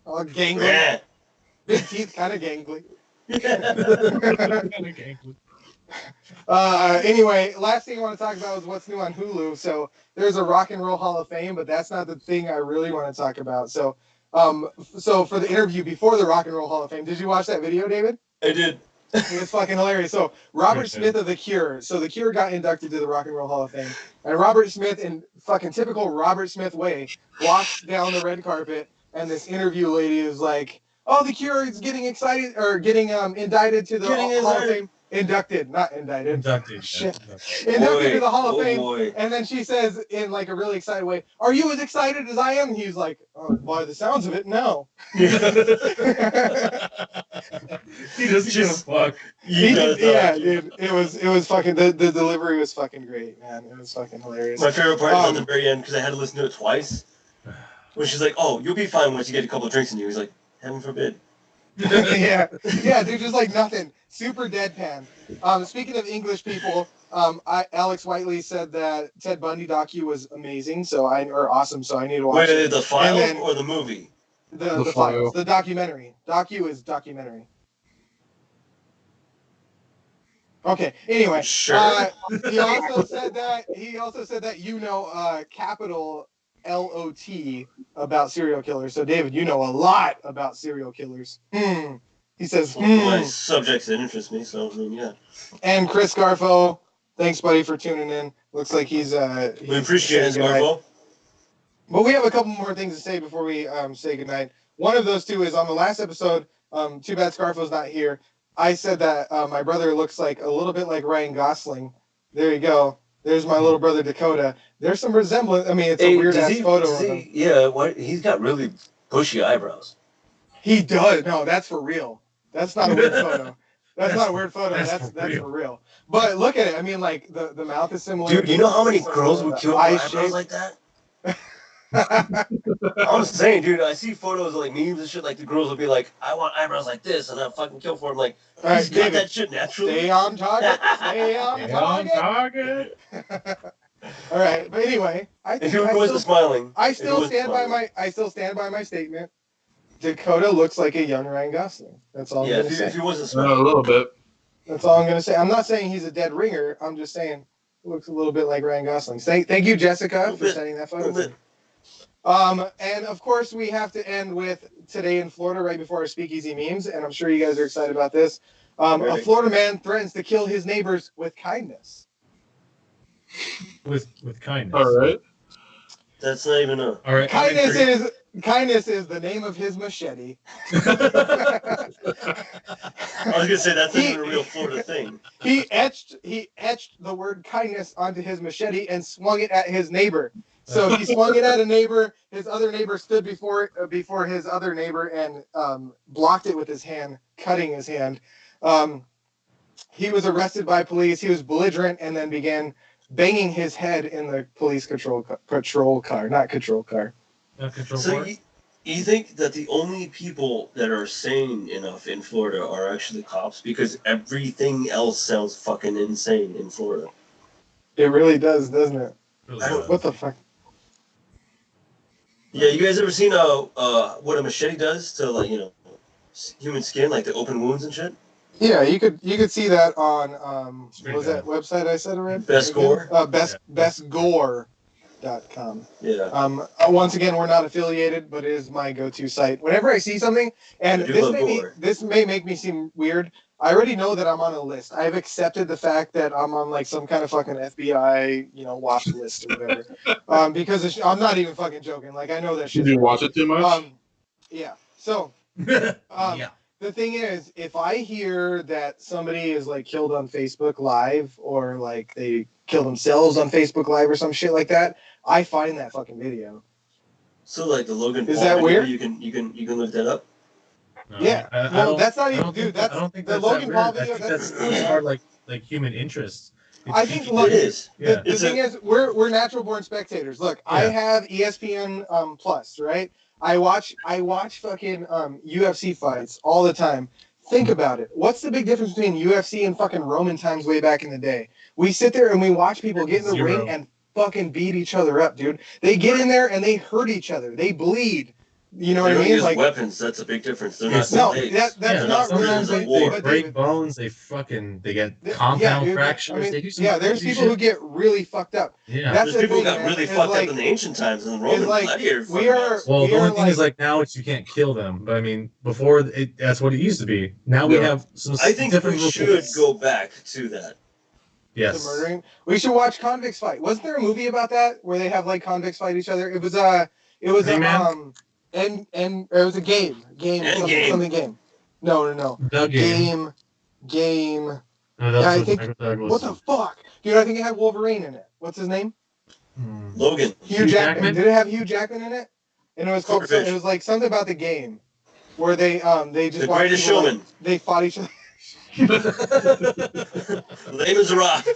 all gangly. Big teeth, kind of gangly. Anyway, last thing I want to talk about is what's new on Hulu. So there's a Rock and Roll Hall of Fame, but that's not the thing I really want to talk about. So for the interview before the Rock and Roll Hall of Fame, did you watch that video, David? I did. It was fucking hilarious. So Robert Smith of The Cure. So The Cure got inducted to the Rock and Roll Hall of Fame, and Robert Smith, in fucking typical Robert Smith way, walks down the red carpet, and this interview lady is like, "Oh, The Cure is getting excited or getting indicted to the Hall of Fame." Inducted, not indicted. Inducted. Shit. Inducted to the Hall of Fame. Boy. And then she says in like a really excited way, "Are you as excited as I am?" And he's like, "Oh, by the sounds of it, no." He doesn't give a fuck. Dude. It was fucking the delivery was fucking great, man. It was fuking hilarious. My favorite part is at the very end because I had to listen to it twice. When she's like, "Oh, you'll be fine once you get a couple of drinks in you." He's like, "Heaven forbid." yeah, dude, just like nothing. Super deadpan. Speaking of English people, Alex Whiteley said that Ted Bundy docu was amazing, awesome. So I need to watch it. Wait, the file or the movie? The files, the documentary. Docu is documentary. Okay. Anyway, sure. He also said that capital LOT about serial killers. So David, you know a lot about serial killers. He says, My subjects that interest me, so I mean, yeah. And Chris Garfo, thanks, buddy, for tuning in. Looks like he's we appreciate it, Garfo. But we have a couple more things to say before we say goodnight. One of those two is on the last episode. Too bad Scarfo's not here. I said that my brother looks like a little bit like Ryan Gosling. There you go. There's my little brother Dakota. There's some resemblance. I mean, it's a weird ass photo of him. Yeah, he's got really bushy eyebrows. He does. No, that's for real. That's not a weird photo. That's not a weird photo. That's for real. But look at it. I mean, like the mouth is similar. Dude, you know how many girls would kill eyebrows like that? I'm saying, dude, I see photos of like memes and shit. Like the girls will be like, "I want eyebrows like this," and I fucking kill for him. Like, he's got David, that shit naturally. Stay on target. Stay on target. All right, but anyway, I still stand by my statement. Dakota looks like a young Ryan Gosling. That's all I'm going to say. If he wasn't smiling. A little bit. That's all I'm going to say. I'm not saying he's a dead ringer. I'm just saying he looks a little bit like Ryan Gosling. Thank you, Jessica, for sending that photo. And of course, we have to end with today in Florida right before our Speakeasy memes, and I'm sure you guys are excited about this. A Florida man threatens to kill his neighbors with kindness. With kindness. All right. That's not even a. All right. Kindness is the name of his machete. I was gonna say that's not even a real Florida thing. He etched the word kindness onto his machete and swung it at his neighbor. So he swung it at a neighbor. His other neighbor stood before his other neighbor and blocked it with his hand, cutting his hand. He was arrested by police. He was belligerent and then began banging his head in the police patrol car. You think that the only people that are sane enough in Florida are actually cops? Because everything else sounds fucking insane in Florida. It really does, doesn't it? Really I don't- does. What the fuck? Yeah, you guys ever seen what a machete does to, like, human skin, like the open wounds and shit? Yeah, you could see that on It's what was pretty that website I said already? Best Gore? Bestgore.com. Yeah. Once again, we're not affiliated, but it is my go-to site. Whenever I see something, and I do love gore. this may make me seem weird. I already know that I'm on a list. I've accepted the fact that I'm on like some kind of fucking FBI, watch list or whatever. Because I'm not even fucking joking. Like I know that shit. Did you watch it too much? Yeah. So, Yeah. the thing is, if I hear that somebody is like killed on Facebook Live or like they kill themselves on Facebook Live or some shit like that, I find that fucking video. So, like, the Logan Is Paul that video, weird? you can look that up? No, Yeah. I Well, don't- that's not I even, don't dude. think- That's I don't think the that's Logan that Paul weird. video. I think that's more like human interest. I think It look, is. Yeah. the thing is, we're natural born spectators. Look, I Yeah. have ESPN Plus, right? I watch fucking UFC fights all the time. Think about it. What's the big difference between UFC and fucking Roman times way back in the day? We sit there and we watch people get in the Zero. ring and fucking beat each other up, dude. They get in there and they hurt each other. They bleed. You know They what I don't mean? use Like, weapons. That's a big difference. They're not no, snakes. that's They're not really. prisoners of They war. But break David, bones. They get yeah, compound dude, fractures. I mean, they do some there's crazy people who shit. get really fucked up. Yeah. That's There's the people who thing, got man, really is fucked like- up in the ancient times, and the Roman like, gladiator we fucking are- ass. Well, we the only are thing is like- like now it's you can't kill them. But I mean, before that's what it used to be. Now we Yeah. have some I think different we should rules. go back to that. The Yes. murdering. We should watch convicts fight. Wasn't there a movie about that where they have like convicts fight each other? It was Hangman? and it was a game Endgame. something game. No. The game. Game. No, Yeah, that's I what think- that was. What the fuck, dude? I think it had Wolverine in it. What's his name? Logan. Hugh Jackman. Did it have Hugh Jackman in it? And it was called. Swordfish. It was like something about the game, where they just The watched Greatest people, like, Showman. they fought each other. Lame as a rock.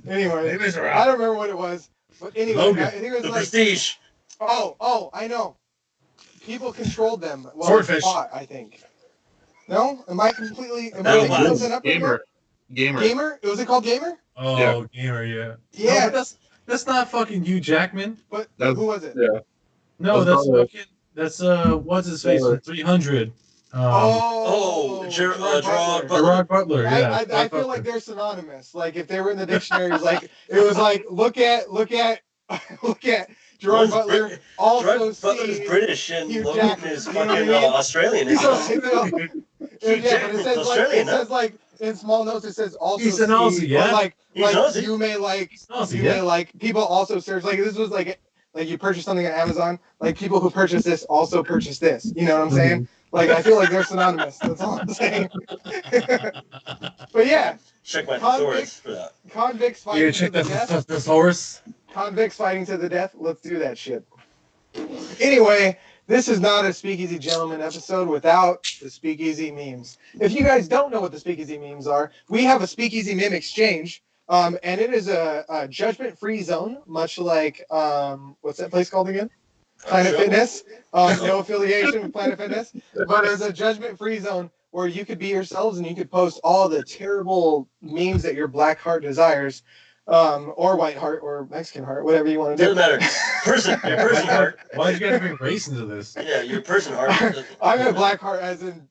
Anyway, Name is I Rock. don't remember what it was, but anyway, Logan. I think it was The like. Prestige. Oh, I know. People controlled them while Swordfish. they fought, I think. No? Am I making Battle something up? right now? Gamer. Gamer? Was it called Gamer? Oh, Yeah. gamer, yeah. Yeah. No, but that's not fucking Hugh Jackman. But That's- who was it? Yeah. No, That's that's not fucking. That's what's his face from 300. Gerard Butler. Gerard Butler. Yeah. I Gerard feel like Butler. they're synonymous. Like if they were in the dictionaries, like it was like look at look at Gerard One's Butler. Brit- Also Gerard Butler's see British and Hugh Logan Jackman, is you know what fucking I mean? Australian. So, Isn't he? yeah, Hugh but it Jackman's says like Australian, it says like in small notes it says also He's an see, Aussie, yeah. or like He's Aussie. you may like Aussie, you yeah. may like people also search like this was like you purchase something on Amazon, like people who purchase this also purchase this. You know what I'm saying? Like I feel like they're synonymous. That's all I'm saying. But yeah, Check my Convict. thesaurus for that. convicts You fighting to check the death. that thesaurus. Convicts fighting to the death. Let's do that shit. Anyway, this is not a Speakeasy Gentleman episode without the Speakeasy memes. If you guys don't know what the Speakeasy memes are, we have a Speakeasy meme exchange, and it is a judgment-free zone, much like what's that place called again? Planet Fitness. No affiliation with Planet Fitness, but it's a judgment-free zone where you could be yourselves and you could post all the terrible memes that your black heart desires, or white heart or Mexican heart, whatever you want to do. Doesn't matter. Your person heart. Why did you gotta bring race into this? Yeah, your person heart. I meant black heart as in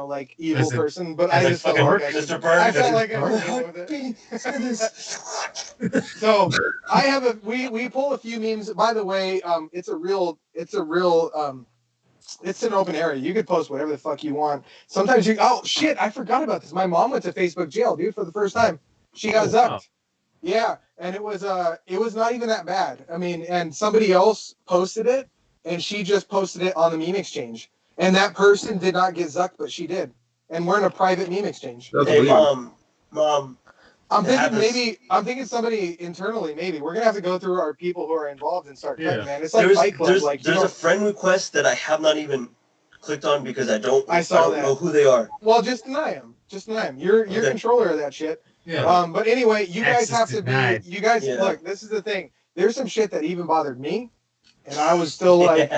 like evil As in- person, but as I in just felt fucking like I should. Mr. Burns. I felt like I should go with it. So I have we pull a few memes. By the way, it's an open area. You could post whatever the fuck you want. Sometimes oh shit, I forgot about this. My mom went to Facebook jail, dude, for the first time. She got Oh, zucked. wow. Yeah, and it was not even that bad. I mean, and somebody else posted it, and she just posted it on the meme exchange, and that person did not get zucked, but she did, and we're in a private meme exchange. That's Hey, weird. mom. I'm happens. thinking somebody internally maybe we're gonna have to go through our people who are involved and start cutting, Yeah. man. It's like Fight Club, like you There's know, a friend request that I have not even clicked on because I don't saw that. know who they are. well, just deny him. You're Okay. controller of that shit. Yeah. But anyway, you guys Access have to denied. be. You guys Yeah. look. This is the thing. There's some shit that even bothered me, And I was still like,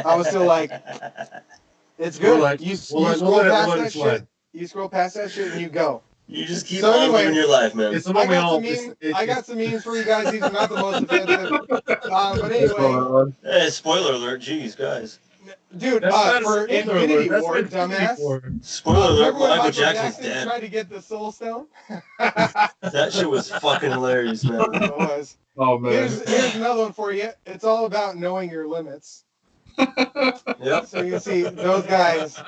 it's We're good. like, You we'll scroll let past it that slide. shit. You scroll past that shit and you go. You just keep So on anyway, living your life, man. It's the I one we got all. some memes. I got some memes for you guys. These are not the most offensive. But That's anyway, all right. Hey, spoiler alert. Jeez, guys. dude, That's not a for spoiler Infinity alert. That's War, Infinity dumbass. War. Spoiler alert. Remember when Michael Michael Jackson's Jackson dead. tried to get the Soul Stone? That shit was fucking hilarious, man. It was. Oh man. Here's another one for you. It's all about knowing your limits. Yep. So you see those guys,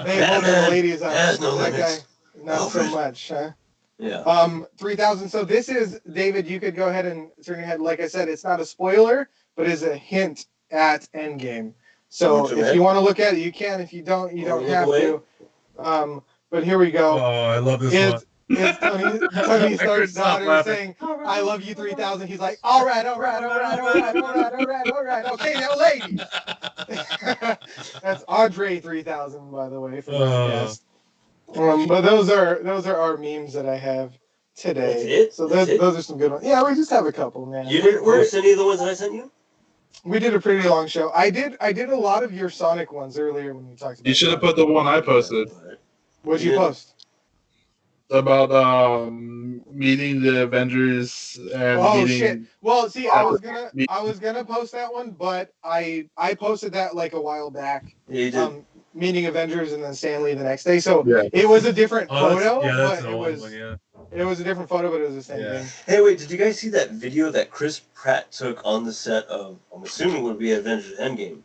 they hold their Batman ladies up. has no That limits. guy, not so Alfred. much, huh? Yeah. 3,000. So this is, David, you could go ahead and turn your head. Like I said, it's not a spoiler, but is a hint at Endgame. So Look if away. you want to look at it, you can. If you don't, you Or don't look have away. to. But here we go. Oh, I love this one. It's Tony I Stark's couldn't stop daughter laughing. saying, "I love you 3,000." He's like, "All right, all right, all right, all right, all right, all right, all right. Okay, now, ladies." That's Audrey 3000, by the way, for my guest. But those are our memes that I have today. That's it? So That's it? those are some good ones. Yeah, we just have a couple, man. You didn't post any of the ones that I sent you? We did a pretty long show. I did a lot of your Sonic ones earlier when we talked about. You should have put the one I posted What'd you post? about meeting the Avengers and Oh meeting. shit! Well, see, I was gonna post that one, but I posted that like a while back. Yeah, you did. Meeting Avengers and then Stanley the next day. So Yeah. it was a different photo. That's but an it old was one, yeah. it was a different photo, but it was the same Yeah. thing. Hey, wait, did you guys see that video that Chris Pratt took on the set of, I'm assuming would be Avengers Endgame?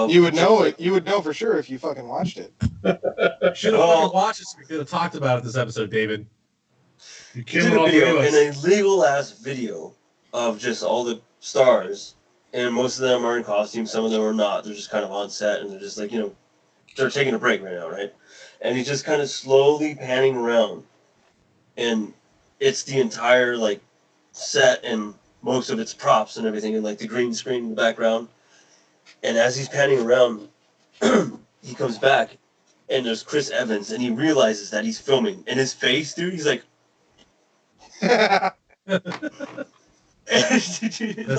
You would know it. You would know for sure if you fucking watched it. Should have fucking watched it so we could have talked about it this episode, David. You He came did a all video, through an us. illegal ass video of just all the stars, and most of them are in costume, some of them are not. They're just kind of on set, and they're just like, they're taking a break right now, right? And he's just kind of slowly panning around, and it's the entire like set and most of its props and everything, and like the green screen in the background. And as he's panning around, he comes back, and there's Chris Evans, and he realizes that he's filming, and his face, dude, he's like. That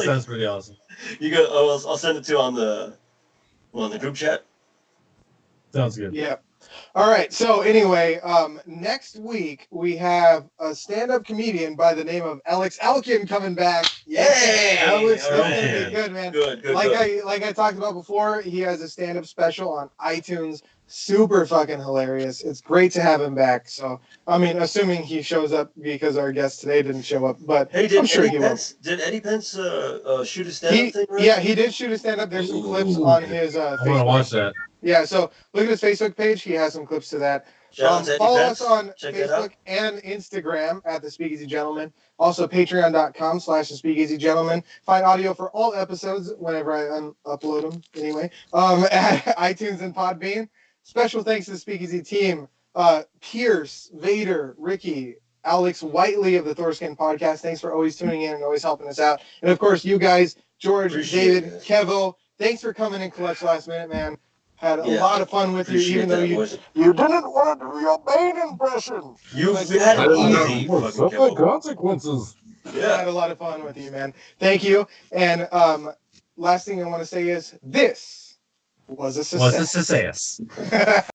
sounds pretty awesome. You go. Oh, I'll send it to you on the group chat. Sounds good. Yeah. All right. So anyway, next week we have a stand-up comedian by the name of Alex Elkin coming back. Yay! Alex, All that's right. gonna be good, man. Good. Like I talked about before, he has a stand-up special on iTunes. Super fucking hilarious. It's great to have him back. So I mean, assuming he shows up because our guest today didn't show up, but Hey, I'm sure he will. Did Eddie Pence shoot a stand-up thing? Right? Yeah, he did shoot a stand-up. There's some clips on his I want to Facebook. watch that. Yeah, so look at his Facebook page. He has some clips to that. Shout out to Eddie Follow Pence. us on Check that out. Facebook and Instagram at the Speakeasy Gentleman. Also, patreon.com/the Speakeasy Gentleman. Find audio for all episodes whenever I upload them. Anyway, at iTunes and Podbean. Special thanks to the Speakeasy team: Pierce, Vader, Ricky, Alex Whiteley of the Thorskin Podcast. Thanks for always tuning in and always helping us out. And of course, you guys, George, Appreciate David, it. Kev-O. Thanks for coming in clutch last minute, man. Had a lot of fun with you, Appreciate even though that, you boys. didn't want to do your Bane impression. You've Like, had I it don't know. easy. Fucking Kev-O. consequences. I Yeah. had a lot of fun with you, man. Thank you. And last thing I want to say is this was a success. Was a success.